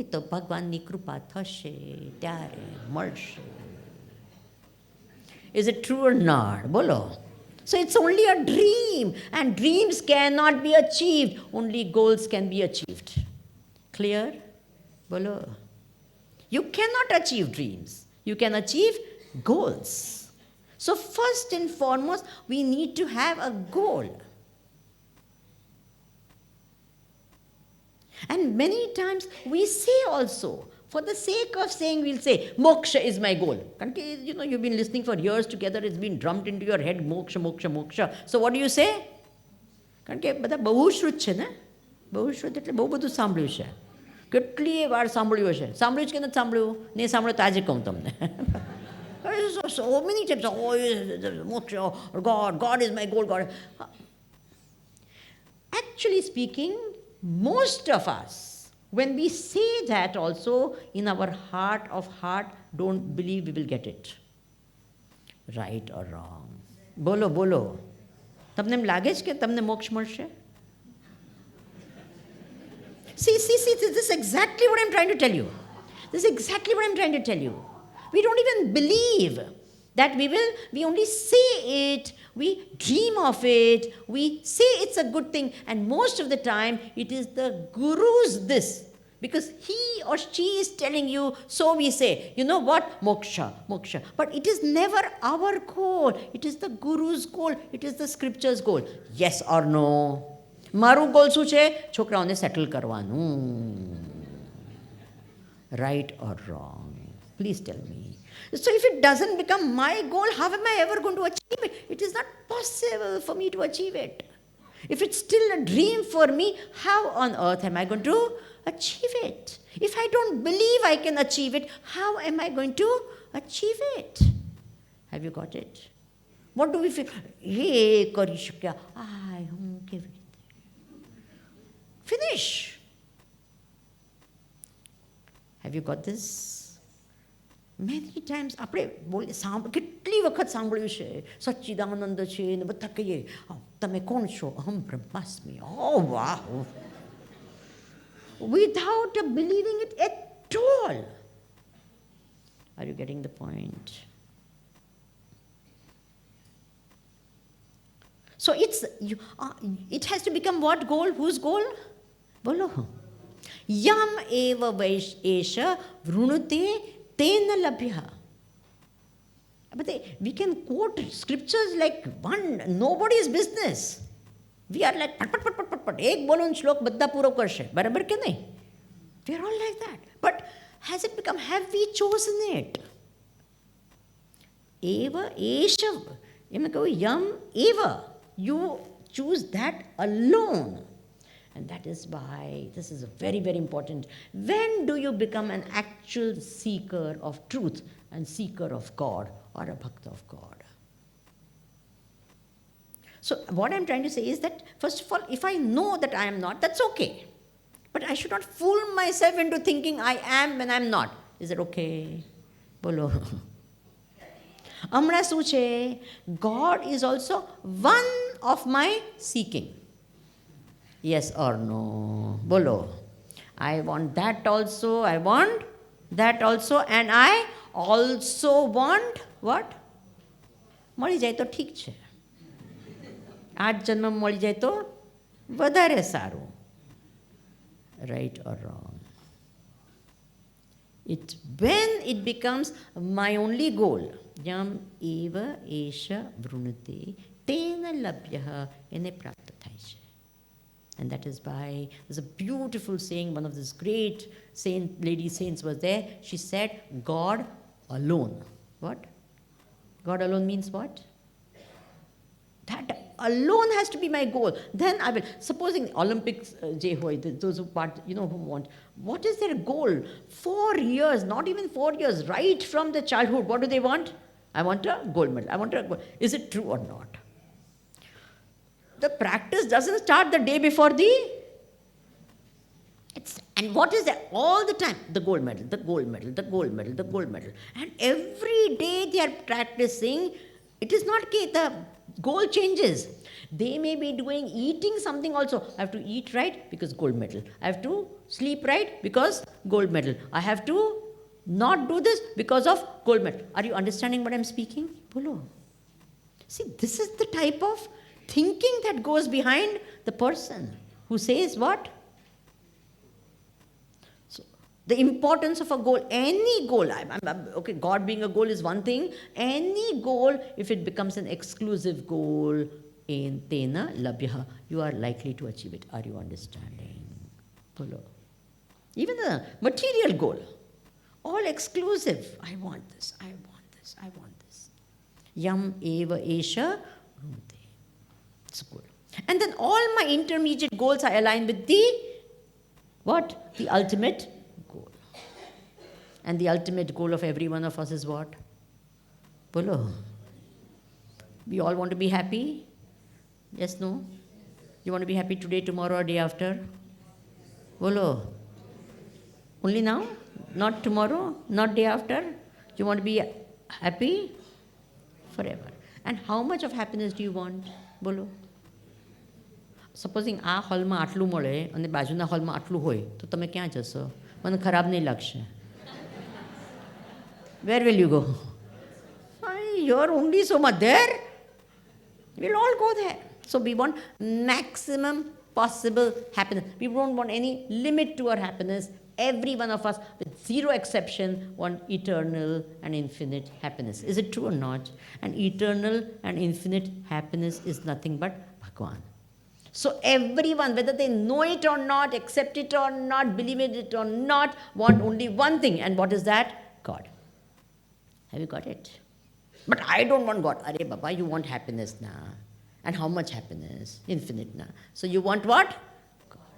એ તો ભગવાનની કૃપા થશે ત્યારે મળશે. Is it true or not? બોલો. So it's only a dream, and dreams cannot be achieved. Only goals can be achieved. Clear? Bolo. You cannot achieve dreams. You can achieve goals. So first and foremost, we need to have a goal. And many times we say also, for the sake of saying, we'll say, moksha is my goal. You know, you've been listening for years together, it's been drummed into your head, moksha, moksha, moksha. So what do you say? કારણ કે બધા બહુ શ્રુત છે ને, બહુ શ્રુત એટલે બહુ બધું સાંભળ્યું છે. કેટલી વાર સાંભળ્યું હશે. સાંભળ્યું જ કે નથી સાંભળ્યું? નહીં સાંભળ્યું તો આજે કહું તમને. So many times, oh, moksha, God is my goal, God. Actually speaking, most of us, when we say that also, in our heart of heart, don't believe we will get it. Right or wrong? બોલો બોલો. તમને એમ લાગે છે કે તમને મોક્ષ મળશે? See, this is exactly what I'm trying to tell you. This is exactly what I'm trying to tell you. We don't even believe that we only say it, we dream of it, we say it's a good thing, and most of the time it is the guru's this. Because he or she is telling you, so we say, you know what? Moksha, moksha. But it is never our goal. It is the guru's goal. It is the scripture's goal. Yes or no? મારું goal શું છે? છોકરાઓને settle કરવાનું. Right or wrong? Please tell me. So if it doesn't become my goal, how am I ever going to achieve it? It is not possible for me to achieve it. If it's still a dream for me, how on earth am I going to achieve it? If I don't believe I can achieve it, how am I going to achieve it? Have you got it? What do we feel? Hey, કરી શક્યા. હું કેવી રીતે? Finish. Have you got this? Many times આપણે કેટલી વખત સાંભળ્યું છે, સચ્ચિદાનંદ છે ને બધા કહીએ, તમે કોણ છો? અહમ બ્રહ્માસ્મિ. Oh wow. Without believing it at all. Are you getting the point? So it has to become what goal? Whose goal? Bolo. Yam eva esha vrunute tena labhya. But we can quote scriptures like nobody's business. We are like, pat. Ek bolon shlok badda puro karshe. Barabar ke nahi? We are all like that. But has it become, have we chosen it? Eva esha. Yam eva. You choose that alone. And that is why this is very, very important. When do you become an actual seeker of truth and seeker of God or a bhakta of God? So what I'm trying to say is that, first of all, if I know that I am not, that's okay. But I should not fool myself into thinking I am when I'm not. Is it okay? Bolo. હમણાં શું છે? God is also one of my seeking. Yes or no? Bolo. I want that also, I want that also, and I also want what? મળી જાય તો ઠીક છે. 8 જન્મ મળી જાય તો વધારે સારું. Right or wrong? When it becomes my only goal, yam eva esha vrunute tena labhyah, એને પ્રાપ્ત થાય છે. And that is why there's a beautiful saying, one of these great lady saints was there. She said, God alone. What? God alone means what? That alone has to be my goal. Then I will. Supposing Olympics, those who who want. What is their goal? 4 years, not even 4 years, right from the childhood. What do they want? I want a gold medal. I want a gold. Is it true or not? The practice doesn't start the day before and what is that? All the time, the gold medal, the gold medal, the gold medal, the gold medal. And every day they are practicing. It is not the goal changes. They may be eating something also. I have to eat right because gold medal. I have to sleep right because gold medal. I have to not do this because of gold medal. Are you understanding what I'm speaking? Bolo. See, this is the type of thinking that goes behind the person who says what? The importance of a goal, any goal, okay, God being a goal is one thing. Any goal, if it becomes an exclusive goal, in tena labhya, you are likely to achieve it. Are you understanding? Even the material goal, all exclusive. I want this, I want this, I want this. Yam eva esha runte. It's a goal. And then all my intermediate goals are aligned with the, what? The ultimate. And the ultimate goal of every one of us is what? Bolo. We all want to be happy? Yes, no? You want to be happy today, tomorrow, or day after? Bolo. Only now? Not tomorrow? Not day after? You want to be happy? Forever. And how much of happiness do you want? Bolo. Supposing આ હોલમાં આટલું મળે અને બાજુના હોલમાં આટલું હોય તો તમે ક્યાં જશો? મને ખરાબ નહીં લાગશે. Where will you go? You're only so much there. We'll all go there. So we want maximum possible happiness. We don't want any limit to our happiness. Every one of us, with zero exception, want eternal and infinite happiness. Is it true or not? And eternal and infinite happiness is nothing but Bhagwan. So everyone, whether they know it or not, accept it or not, believe in it or not, want only one thing. And what is that? God. Have you got it? But I don't want God. Arey Baba, you want happiness now. And how much happiness? Infinite now. So you want what? God.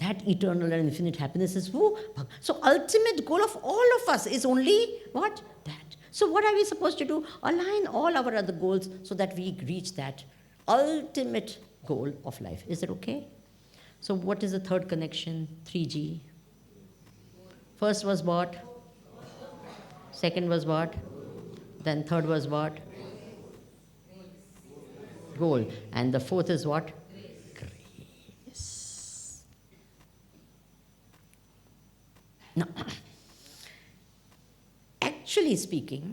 That eternal and infinite happiness is who? So ultimate goal of all of us is only what? That. So what are we supposed to do? Align all our other goals so that we reach that ultimate goal of life. Is that okay? So what is the third connection? 3G. First was what? Second was what? Then third was what? Goal. And the fourth is what? Grace. Now, actually speaking,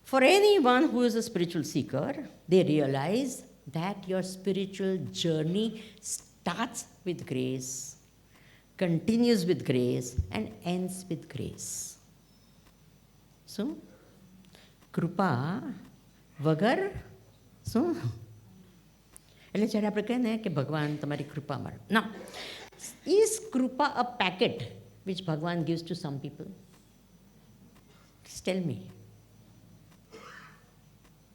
for anyone who is a spiritual seeker, they realize that your spiritual journey starts with grace, continues with grace, and ends with grace. So, કૃપા વગર શું? એટલે જ્યારે આપણે કહીએ ને કે ભગવાન તમારી કૃપા મારે. Now, is Krupa a packet which Bhagwan gives to some people? Just tell me.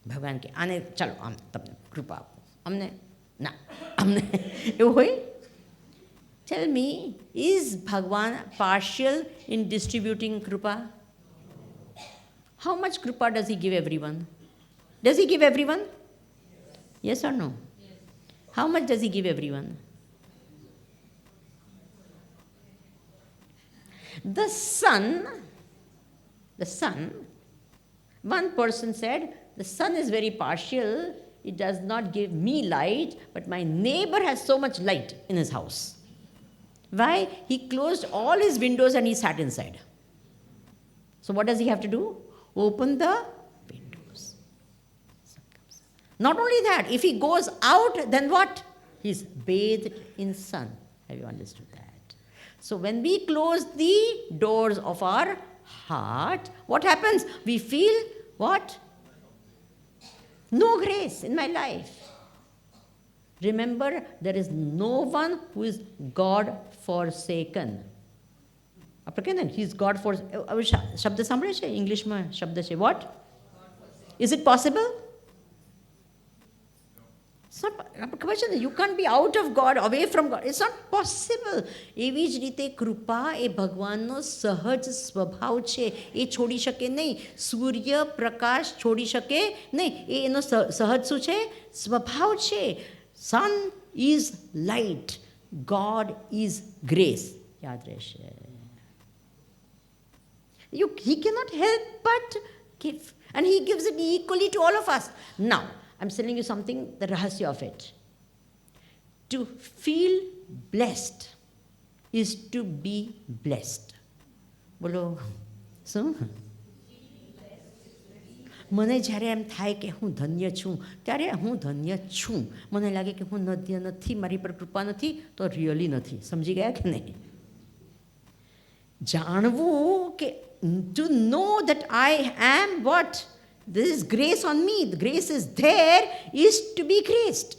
ભગવાન કે આને ચાલો આમ તમને કૃપા આપો. અમને ના, અમને એવું હોય? Tell me, is Bhagwan partial in distributing krupa? How much krupa does he give everyone? Does he give everyone? Yes or no? Yes. How much does he give everyone? The sun, one person said, the sun is very partial. It does not give me light, but my neighbor has so much light in his house. Why? He closed all his windows and he sat inside. So what does he have to do? Open the windows. Not only that, if he goes out, then what? He's bathed in sun. Have you understood that? So when we close the doors of our heart, what happens? We feel what? No grace in my life. Remember, there is no one who is God forsaken. આપણે કહે ને he is God four શબ્દ સાંભળે છે ઇંગ્લિશમાં શબ્દ છે vote? Is it possible? ખબર છે ને, you can't be out of God, away from God. It's not possible. એવી જ રીતે કૃપા એ ભગવાનનો સહજ સ્વભાવ છે, એ છોડી શકે નહીં. સૂર્ય પ્રકાશ છોડી શકે નહીં, એ એનો સહજ શું છે? સ્વભાવ છે. Sun is light, God is grace. યાદ રહેશે. He cannot help but give, and He gives it equally to all of us. Now, I'm telling you something, the rahasya of it. To feel blessed is to be blessed. બોલો શું? મને જ્યારે એમ થાય કે હું ધન્ય છું, ત્યારે હું ધન્ય છું. મને લાગે કે હું ધન્ય નથી, મારી પર કૃપા નથી, તો રિયલી નથી. સમજી ગયા કે નહીં? જાણવું કે to know that I am what? There is grace on me. The grace is there, is to be graced.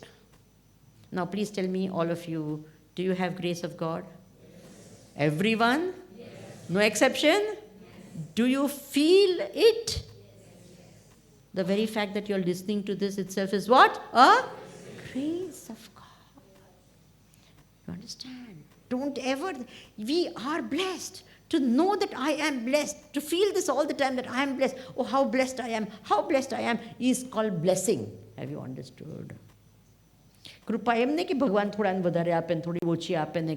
Now please tell me, all of you, do you have grace of God? Yes. Everyone? Yes. No exception? Yes. Do you feel it? Yes. The very fact that you're listening to this itself is what? A grace of God. You understand? Don't ever, we are blessed. To know that I am blessed, to feel this all the time that I am blessed. Oh, how blessed I am, how blessed I am, is called blessing. Have you understood? કૃપા એમ નહીં કે ભગવાન થોડાને વધારે આપે ને થોડી ઓછી આપે ને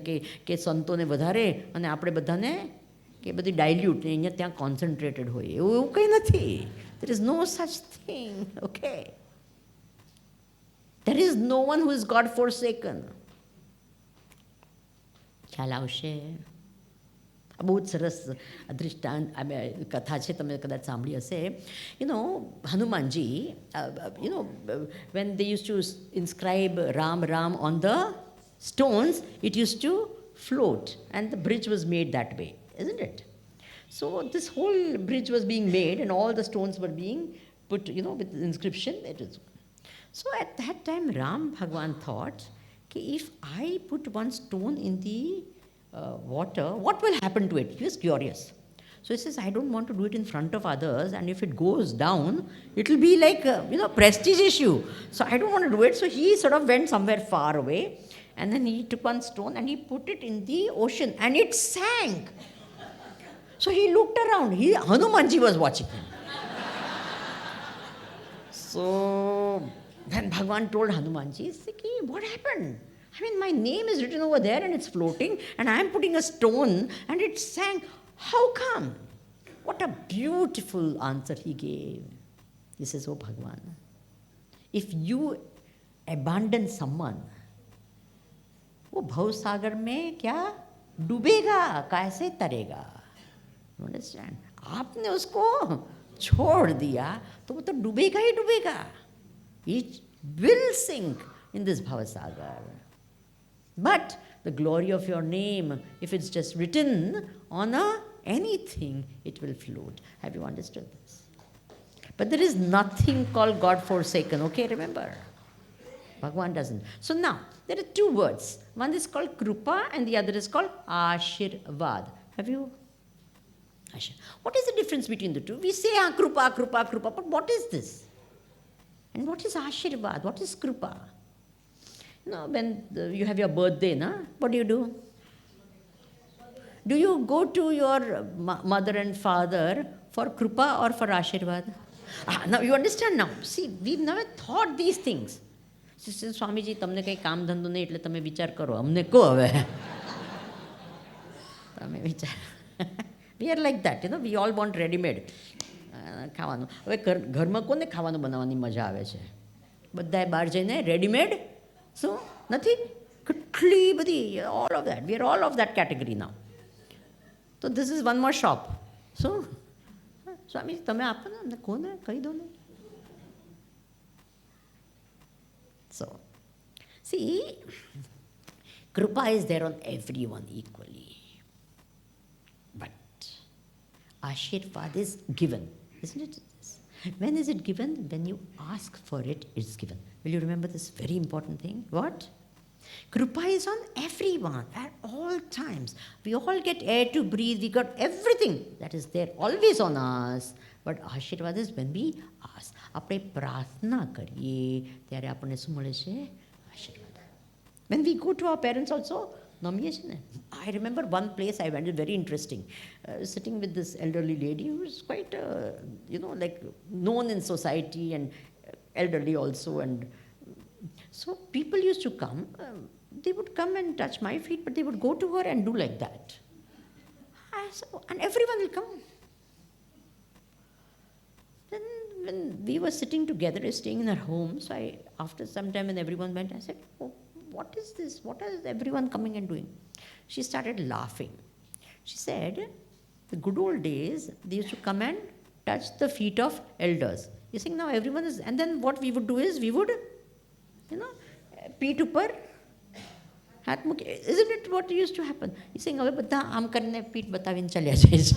કે સંતોને વધારે અને આપણે બધાને કે બધી ડાયલ્યુટ ને અહીંયા ત્યાં કોન્સન્ટ્રેટેડ હોય, એવું કંઈ નથી. There is no such thing, okay? There is no one who is God forsaken. ખ્યાલ આવશે? બહુ જ સરસ દૃષ્ટાંત કથા છે, તમે કદાચ સાંભળી હશે. Hanumanji, when they used to inscribe Ram Ram on the stones, it used to float, and the bridge was made that way, isn't it? So this whole bridge was being made, and all the stones were being put, with the inscription. So at that time, Ram Bhagwan thought, if I put one stone in the water, what will happen to it? He was curious. So he says, I don't want to do it in front of others, and if it goes down, it will be like prestige issue. So I don't want to do it. So he sort of went somewhere far away, and then he took one stone and he put it in the ocean, and it sank. So he looked around. Hanumanji was watching him. So then Bhagwan told Hanumanji, what happened? I mean, my name is written over there and it's floating, and I am putting a stone and it sank. How come? What a beautiful answer he gave. He says, oh Bhagwan, if you abandon someone, वो भव सागर में क्या डूबेगा, कैसे तरेगा? You understand? आपने उसको छोड़ दिया तो वो तो डूबेगा ही डूबेगा. It will sink in this bhavasagar. But the glory of your name, if it's just written on anything, it will float. Have you understood this? But there is nothing called God forsaken, okay? Remember? Bhagwan doesn't. So now, there are two words. One is called krupa and the other is called ashirvad. Have you? What is the difference between the two? We say krupa, krupa, krupa, but what is this? And what is ashirvad? What is krupa? When you have your birthday, what do? Do you go to your mother and father for krupa or for ashirvad? Now you understand now. See, we've never thought these things. Swamiji તમને કંઈ કામ ધંધો નહીં એટલે તમે વિચાર કરો, અમને કહો હવે. તમે વિચાર. We are like that, we all want ready-made ખાવાનું. હવે ઘરમાં કોને ખાવાનું બનાવવાની મજા આવે છે? બધાએ બહાર જઈને રેડીમેડ શું નથી? કેટલી બધી, all of that. We are all of that category now. So this is one more shop. So, સ્વામી તમે આપો ને, અમને કોને કહી દો ને. So, see, krupa is there on everyone equally. But ashirvad is given, isn't it? When is it given? When you ask for it, it's given. Will you remember this very important thing? What? Kripa is on everyone at all times. We all get air to breathe. We got everything that is there always on us. But Ashirvad is when we ask. આપણે પ્રાર્થના કરીએ ત્યારે આપણને શું મળે છે? આશીર્વાદ. When we go to our parents also, નમીએ છે ને. I remember one place I went, very interesting. Sitting with this elderly lady who was quite, like known in society and elderly also. And so people used to come. They would come and touch my feet, but they would go to her and do like that. And everyone will come. Then when we were sitting together, staying in her home, so after some time when everyone went, I said, oh, what is this? What is everyone coming and doing? She started laughing. She said, the good old days, they used to come and touch the feet of elders. You think now everyone is, and then what we would do is, we would, feet upar, હાથ મૂકી. Isn't it what used to happen? He's saying, હવે બધા આમ કરીને પીઠ બતાવીને ચાલ્યા જાય છે.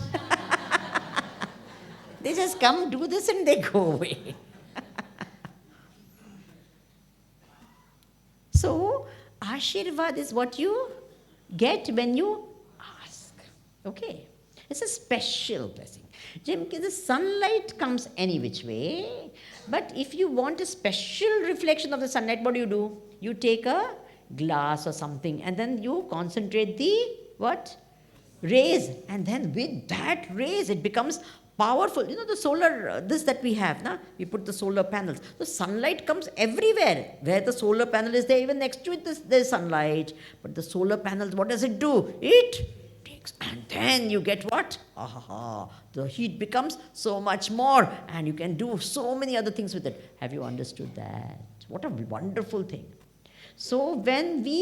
They just come, do this and they go away. So, Ashirvad is what you get when you ask. Okay? It's a special blessing. The sunlight comes any which way, but if you want a special reflection of the sunlight, what do? You take a glass or something and then you concentrate the what? Rays. And then with that rays, it becomes powerful. The solar, this that we have, we put the solar panels. The sunlight comes everywhere. Where the solar panel is there, even next to it, there's sunlight. But the solar panels, what does it do? It takes, and then you get what? The heat becomes so much more, and you can do so many other things with it. Have you understood that? What a wonderful thing. So when we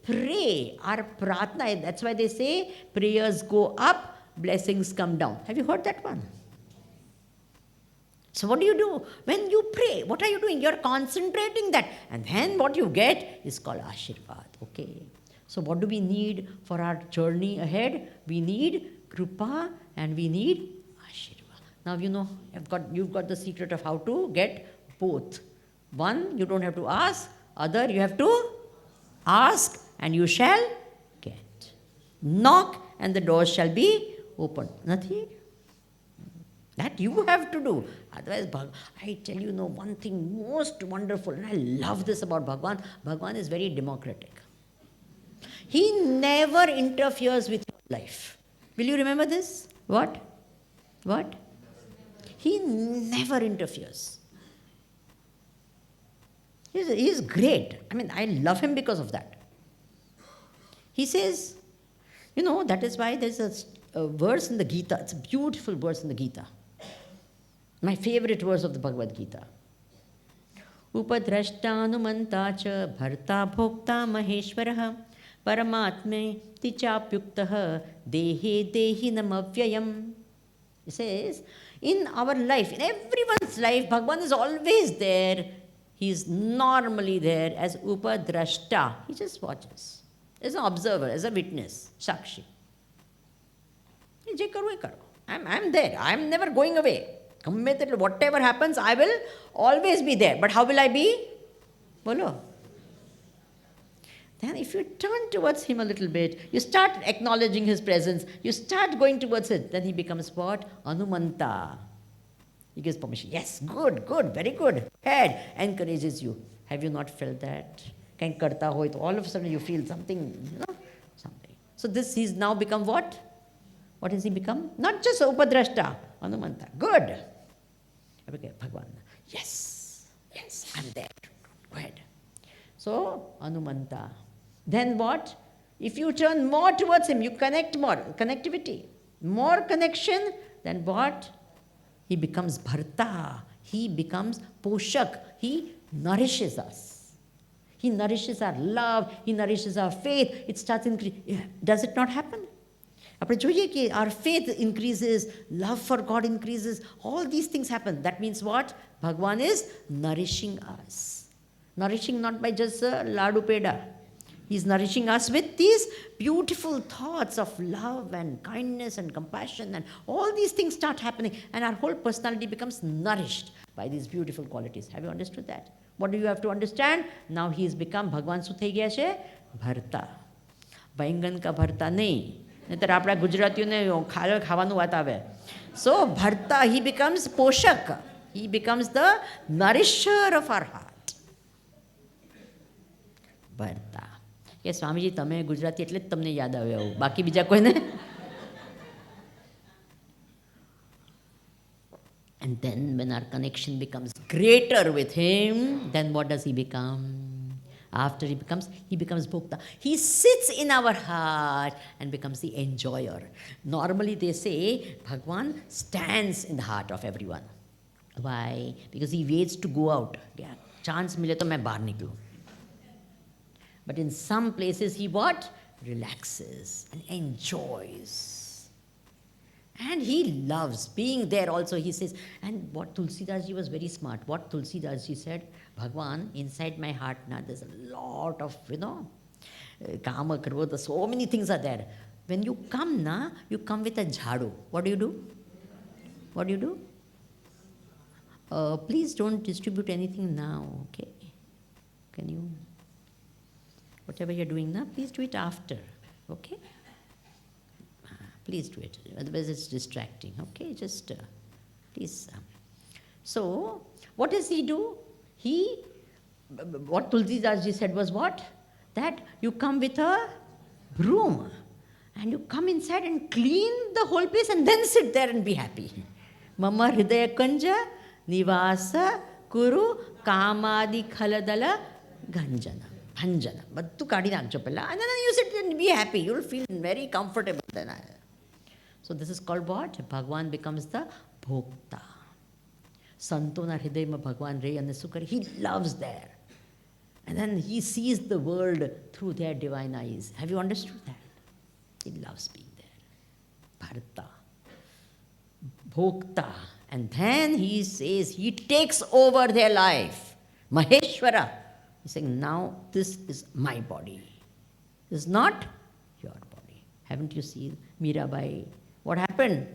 pray, our pratna, that's why they say prayers go up, blessings come down. Have you heard that one? So what do? When you pray, what are you doing? You're concentrating that. And then what you get is called Ashirvad. Okay. So what do we need for our journey ahead? We need Kripa and we need Ashirvad. Now you've got the secret of how to get both. One, you don't have to ask. Other, you have to ask and you shall get. Knock and the doors shall be opened. Nothing. That you have to do. Otherwise, I tell you, one thing most wonderful, and I love this about Bhagwan. Bhagwan is very democratic. He never interferes with your life. Will you remember this? What? He never interferes. He's great. I love him because of that. He says, that is why there's a verse in the Gita. It's a beautiful verse in the Gita. My favorite verse of the Bhagavad Gita. Upadrashtanumanta cha bharta bhokta maheshwaraha paramatme tichapyuktaha dehe dehinam avyayam. He says, in our life, in everyone's life, Bhagwan is always there. He is normally there as Upadrashta. He just watches. As an observer, as a witness, Sakshi. I'm there. I'm never going away. Whatever happens, I will always be there. But how will I be? Bolo. Then if you turn towards him a little bit, you start acknowledging his presence, you start going towards it, then he becomes what? Anumanta. He gives permission. Yes, good, very good. Head encourages you. Have you not felt that? All of a sudden you feel something, something. So he's now become what? What has he become? Not just Upadrashta, Anumanta. Good. Okay, Bhagwan. Yes, I'm there. Go ahead. So, Anumanta. Then what? If you turn more towards him, you connect more. Connectivity. More connection, then what? He becomes Bharta. He becomes Poshak. He nourishes us. He nourishes our love. He nourishes our faith. It starts increasing. Does it not happen? Our faith increases, love for God increases, all these things happen. That means what? Bhagwan is nourishing us. Nourishing not by just ladu peda. He's nourishing us with these beautiful thoughts of love and kindness and compassion, and all these things start happening, and our whole personality becomes nourished by these beautiful qualities. Have you understood that? What do you have to understand? Now he has become, ભગવાન શું થઈ ગયા છે? ભરતા. बैंगन का भरता नहीं, નહીતર આપણા ગુજરાતીઓને ખાવાનું વાત આવે. So ભરતા, he becomes પોષક. He becomes the nourisher of our heart. ભરતા. કે સ્વામીજી તમે ગુજરાતી એટલે જ તમને યાદ આવે આવું, બાકી બીજા કોઈને? And then when our connection becomes greater with him, then what does he become? After he becomes bhokta. He sits in our heart and becomes the enjoyer. Normally they say Bhagwan stands in the heart of everyone. Why? Because he waits to go out. Yeah, chance mile to main bahar niklu. But in some places he what? Relaxes and enjoys. And he loves being there also, he says. And what Tulsidas ji was very smart. What Tulsidas ji said, Bhagwan, inside my heart now there's a lot of, kama, krodha, so many things are there. When you come na, you come with a jhadu. What do you do? What do you do? Please don't distribute anything now, okay? Can you? Whatever you're doing now, please do it after, okay? Please do it, otherwise it's distracting, okay? Just please. So, what does he do? What Tulsidas ji said was what? That you come with a broom and you come inside and clean the whole place and then sit there and be happy. Mama hridaya kanja nivasa kuru kamadi khaladala ganjana. Bhanjana. Baddu kaadi naakjo pella. And then you sit and be happy. You'll feel very comfortable then. So this is called what? Bhagwan becomes the bhokta. Santona hridayama Bhagwan re and sukari. He loves there. And then he sees the world through their divine eyes. Have you understood that? He loves being there. Bharta. Bhokta. And then he says, he takes over their life. Maheshwara. He's saying, now this is my body. This is not your body. Haven't you seen Mirabai? What happened?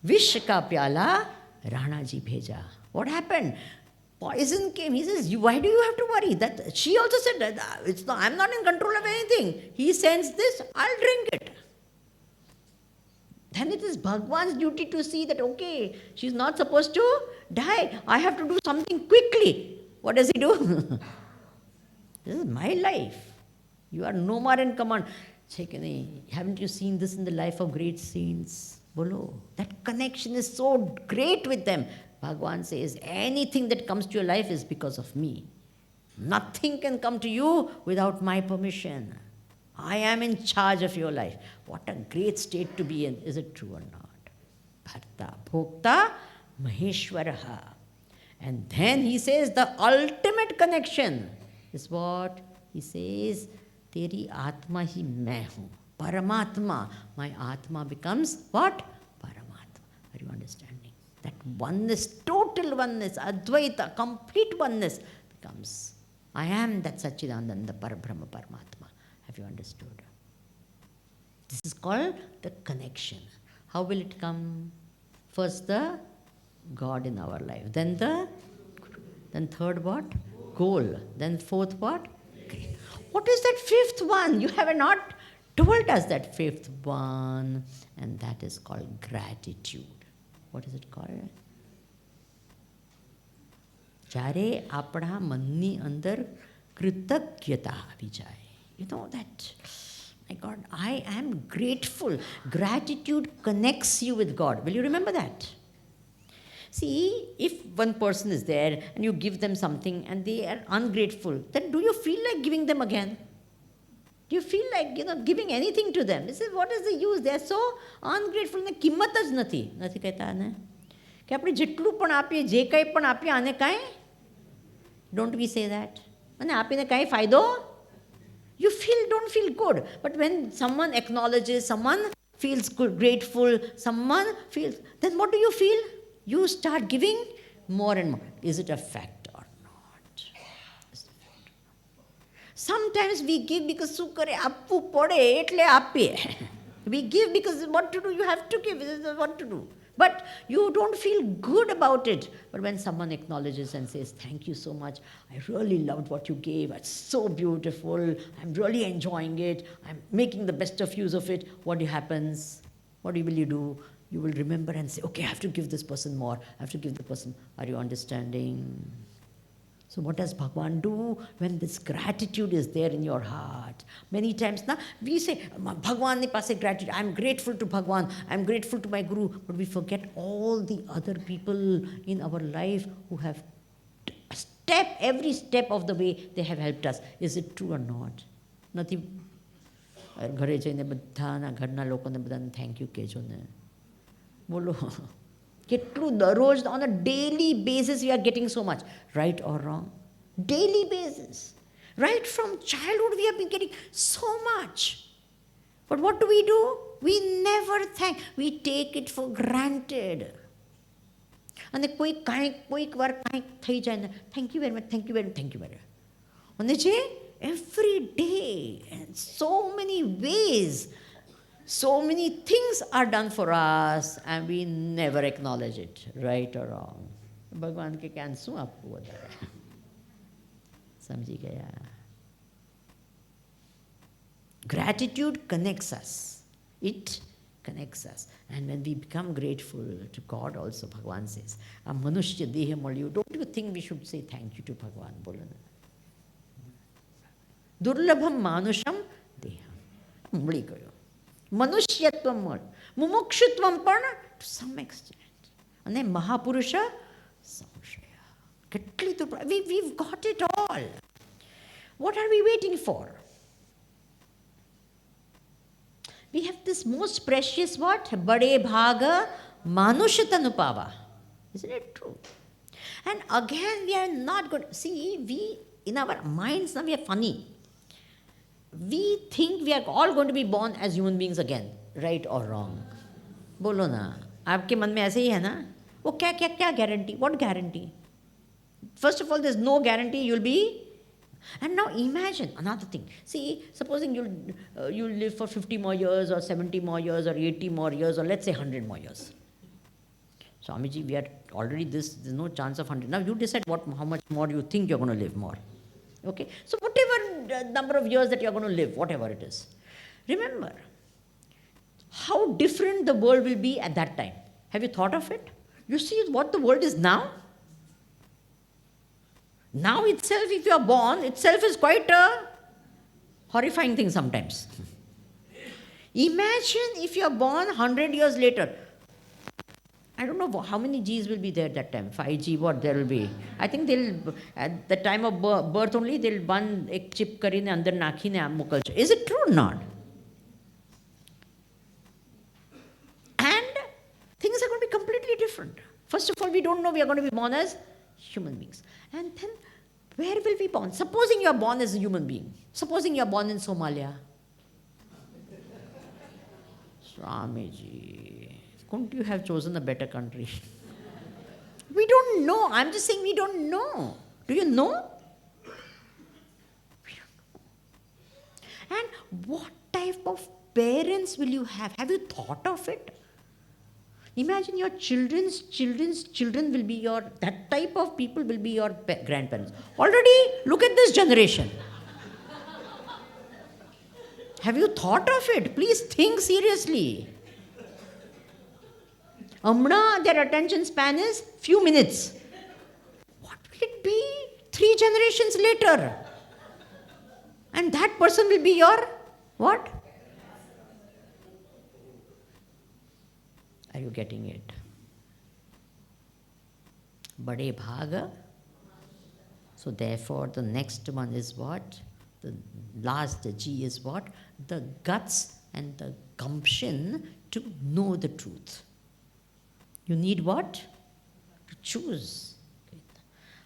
Vish ka pyala Rana ji bheja. What happened? Poison came. He says, why do you have to worry? That she also said, I'm not in control of anything. He sends this, I'll drink it. Then it is Bhagwan's duty to see that, okay, she's not supposed to die. I have to do something quickly. What does he do? This is my life. You are no more in command. Haven't you seen this in the life of great saints? Bolo. That connection is so great with them. Bhagwan says, anything that comes to your life is because of me. Nothing can come to you without my permission. I am in charge of your life. What a great state to be in. Is it true or not? Bharta, Bhokta, Maheshwaraha. And then he says the ultimate connection is what? He says, Teri Atma hi main hu. Paramatma. My Atma becomes what? Paramatma. Are you understanding? That oneness, total oneness, Advaita, complete oneness becomes, I am that Satchidananda Parabrahma Paramatma. Have you understood? This is called the connection. How will it come? First the God in our life. Then third what? Goal. Then fourth what? What is that fifth one? You have not told us that fifth one. And that is called gratitude. What is it called? Jare apna manni andar कृतज्ञता આવી જાય. You know that, my God, I am grateful. Gratitude connects you with God. Will you remember that? See, if one person is there and you give them something and they are ungrateful, then do you feel like giving them again? Do you feel like, giving anything to them? This is, what is the use? They are so ungrateful. ને કિંમત જ નથી કહેતા આને કે આપણે જેટલું પણ આપીએ, જે કંઈ પણ આપીએ, આને કાંઈ, don't we say that? અને આપીને કાંઈ ફાયદો? You don't feel good. But when someone acknowledges, someone feels good, grateful, someone feels, then what do you feel? You start giving more and more. Is it a fact or not? Sometimes we give because sukare appu pode etle appe. We give because what to do? You have to give. This is what to do. But you don't feel good about it. But when someone acknowledges and says, thank you so much, I really loved what you gave, it's so beautiful, I'm really enjoying it, I'm making the best of use of it, what happens? What will you do? You will remember and say, okay, I have to give this person more, I have to give the person. Are you understanding? So what does Bhagwan do when this gratitude is there in your heart? Many times now we say, Bhagwan ne paase gratitude, I'm grateful to Bhagwan, I'm grateful to my Guru, but we forget all the other people in our life who have every step of the way they have helped us. Is it true or not? Nothing. ઘરે જઈને બધાના ઘરના લોકોને બધાને thank you કહેજો ને બોલો કેટલું દરરોજ on a daily basis we are getting so much, right or wrong? Daily basis. Right from childhood we have been getting so much. But what do? We never thank. We take it for granted. અને કોઈક વાર કાંઈક થઈ જાય ને thank you very much, thank you very much, thank you very much. અને જે every day and so many ways, so many things are done for us and we never acknowledge it, right or wrong? ભગવાન કે ક્યાં શું આપવું વધારે? સમજી ગયા? Gratitude connects us. It connects us. And when we become grateful to God also, Bhagwan says, a manushya deha malyu. Don't you think we should say thank you to Bhagwan? Bolana. Durlabham manusham deha. મળી ગયો. મનુષ્યત્વમ મળ. મુમુક્ષુત્વમ પણ to some extent. અને મહાપુરુષ સંશય. કેટલી તો we've got it all. What are we waiting for? We have this most precious what? Bade bhaga manushatanupava. Isn't it true? And again we are not good. See, we in our minds now we are funny. We think we are all going to be born as human beings again, right or wrong? बोलो ना, आपके मन में ऐसे ही है ना? वो क्या guarantee? What guarantee? First of all, there's no guarantee you'll be. And now imagine another thing. See, supposing you'll live for 50 more years or 70 more years or 80 more years or let's say 100 more years. Swamiji, we are already there's no chance of 100. Now you decide how much more you think you're going to live more. Okay? So whatever number of years that you're going to live, whatever it is. Remember, how different the world will be at that time. Have you thought of it? You see what the world is now? Now itself, if you are born, itself is quite a horrifying thing sometimes. Imagine if you are born 100 years later. I don't know how many Gs will be there at that time. 5G, what there will be. I think they'll, at the time of birth only, they'll one ek chip karine andar nakhine mokalche. Is it true or not? And things are going to be completely different. First of all, we don't know we are going to be born as human beings. And then, where will we be born? Supposing you are born as a human being. Supposing you are born in Somalia. Swamiji, couldn't you have chosen a better country? We don't know. I'm just saying we don't know. Do you know? We don't know. And what type of parents will you have? Have you thought of it? Imagine your children's children will be that type of people will be your grandparents. Already, look at this generation. Have you thought of it? Please think seriously. Amna, their attention span is few minutes. What will it be 3 generations later? And that person will be your what? Are you getting it? Bade bhaga. So therefore the next one is what? The last, the G is what? The guts and the gumption to know the truth. You need what? To choose.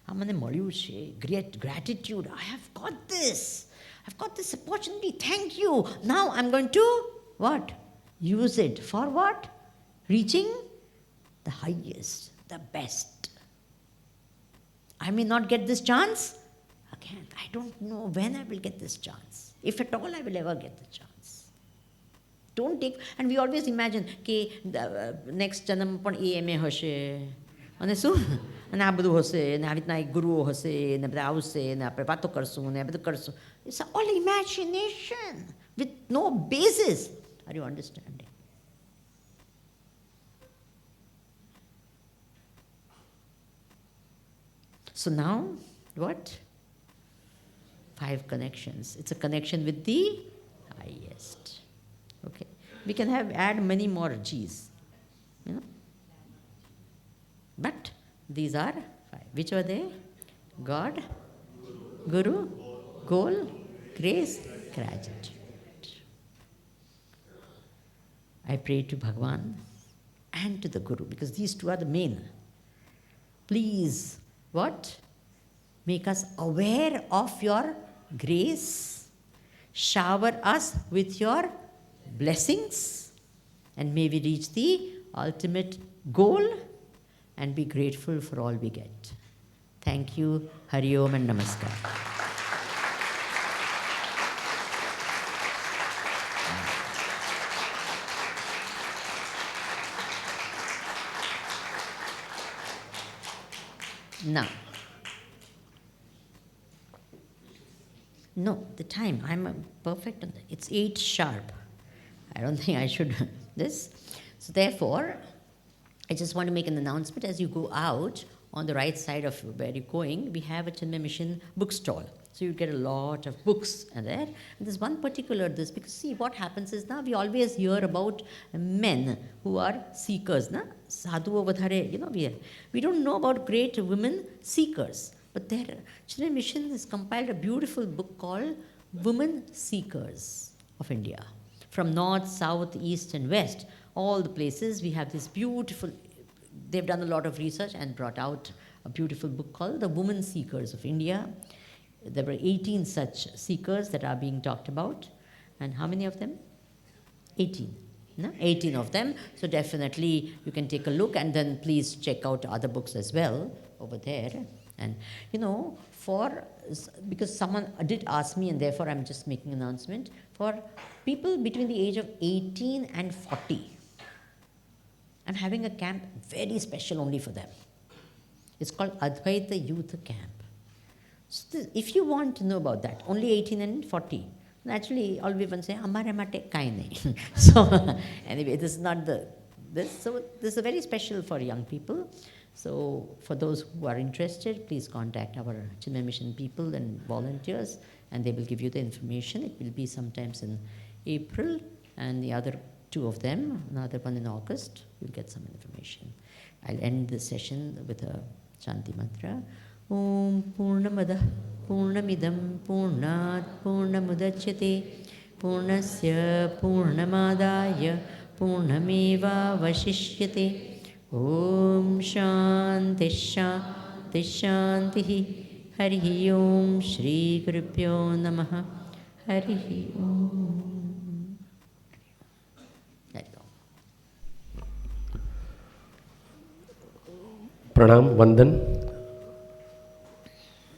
Gratitude. I have got this. I've got this opportunity. Thank you. Now I'm going to what? Use it. For what? Reaching the highest, the best. I may not get this chance. Again, I don't know when I will get this chance. If at all I will ever get the chance. Don't take, and we always imagine કે next જન્મ પણ MA હશે અને શું અને આ બધું હશે ને આવી રીતના એક ગુરુઓ હશે ને બધા આવશે ને આપણે વાતો કરશું ને આ બધું કરશું. It's all imagination with no basis. Are you understanding? So now, what? 5 connections. It's a connection with the highest. Okay. We can add many more G's. You know? But these are 5. Which are they? God, Guru, goal, grace, gratitude. I pray to Bhagwan and to the Guru, because these two are the main. Please, what? Make us aware of your grace. Shower us with your blessings. And may we reach the ultimate goal and be grateful for all we get. Thank you. Hari Om and Namaskar. Now, no, the time, I'm perfect on that. It's 8 sharp. I don't think I should this. So therefore, I just want to make an announcement. As you go out, on the right side of where you're going, we have a Chinmay Mission bookstall. So you get a lot of books there. And there's one particular this, because see what happens is now we always hear about men who are seekers. Na? Sadhu vadhare, you know, we don't know about great women seekers. But their Chinmay Mission has compiled a beautiful book called Women Seekers of India. From north, south, east and west, all the places, we have this beautiful, they've done a lot of research and brought out a beautiful book called The Women Seekers of India. There were 18 such seekers that are being talked about. And how many of them? 18. No? 18 of them. So definitely you can take a look, and then please check out other books as well over there. And you know, because someone did ask me, and therefore I'm just making an announcement, for people between the age of 18 and 40, I'm having a camp very special only for them. It's called Advaita Youth Camp. So if you want to know about that, only 18 and 40, naturally all we will say, Amare mate kai nahi. So anyway, this is not so this is very special for young people. So for those who are interested, please contact our Chinmay Mission people and volunteers, and they will give you the information. It will be sometimes in April, and the other 2 of them, another one in August, you'll get some information. I'll end this session with a Shanti mantra. Om Purnamadah Purnamidam Purnat Purnamudachyate Purnasya Purnamadaya Purnameva Vashishyate. Om Shanti Shanti Shanti. Hari Om Shri Gurubhyo Namaha. Hari Om. પ્રણામ વંદન.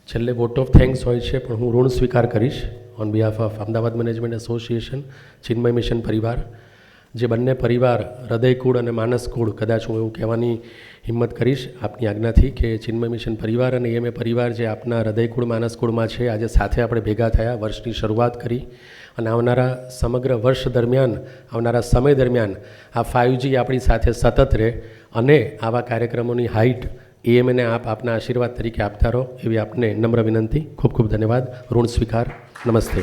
છેલ્લે vote of thanks હોય છે, પણ હું ઋણ સ્વીકાર કરીશ on behalf of Ahmedabad management association, Chinmay mission પરિવાર. જે બંને પરિવાર હૃદયકુળ અને માનસકુળ, કદાચ હું એવું કહેવાની હિંમત કરીશ આપની આજ્ઞાથી કે ચિન્મય મિશન પરિવાર અને એમએ પરિવાર જે આપના હૃદયકુળ માનસકુળમાં છે, આજે સાથે આપણે ભેગા થયા, વર્ષની શરૂઆત કરી અને આવનારા સમગ્ર વર્ષ દરમિયાન, આવનારા સમય દરમિયાન આ 5G આપણી સાથે સતત રહે અને આવા કાર્યક્રમોની હાઇટ એએમએને આપ આપના આશીર્વાદ તરીકે આપતા રહો, એવી આપને નમ્ર વિનંતી. ખૂબ ખૂબ ધન્યવાદ. ઋણ સ્વીકાર. નમસ્તે.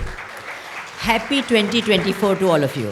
Happy 2024 to all of you.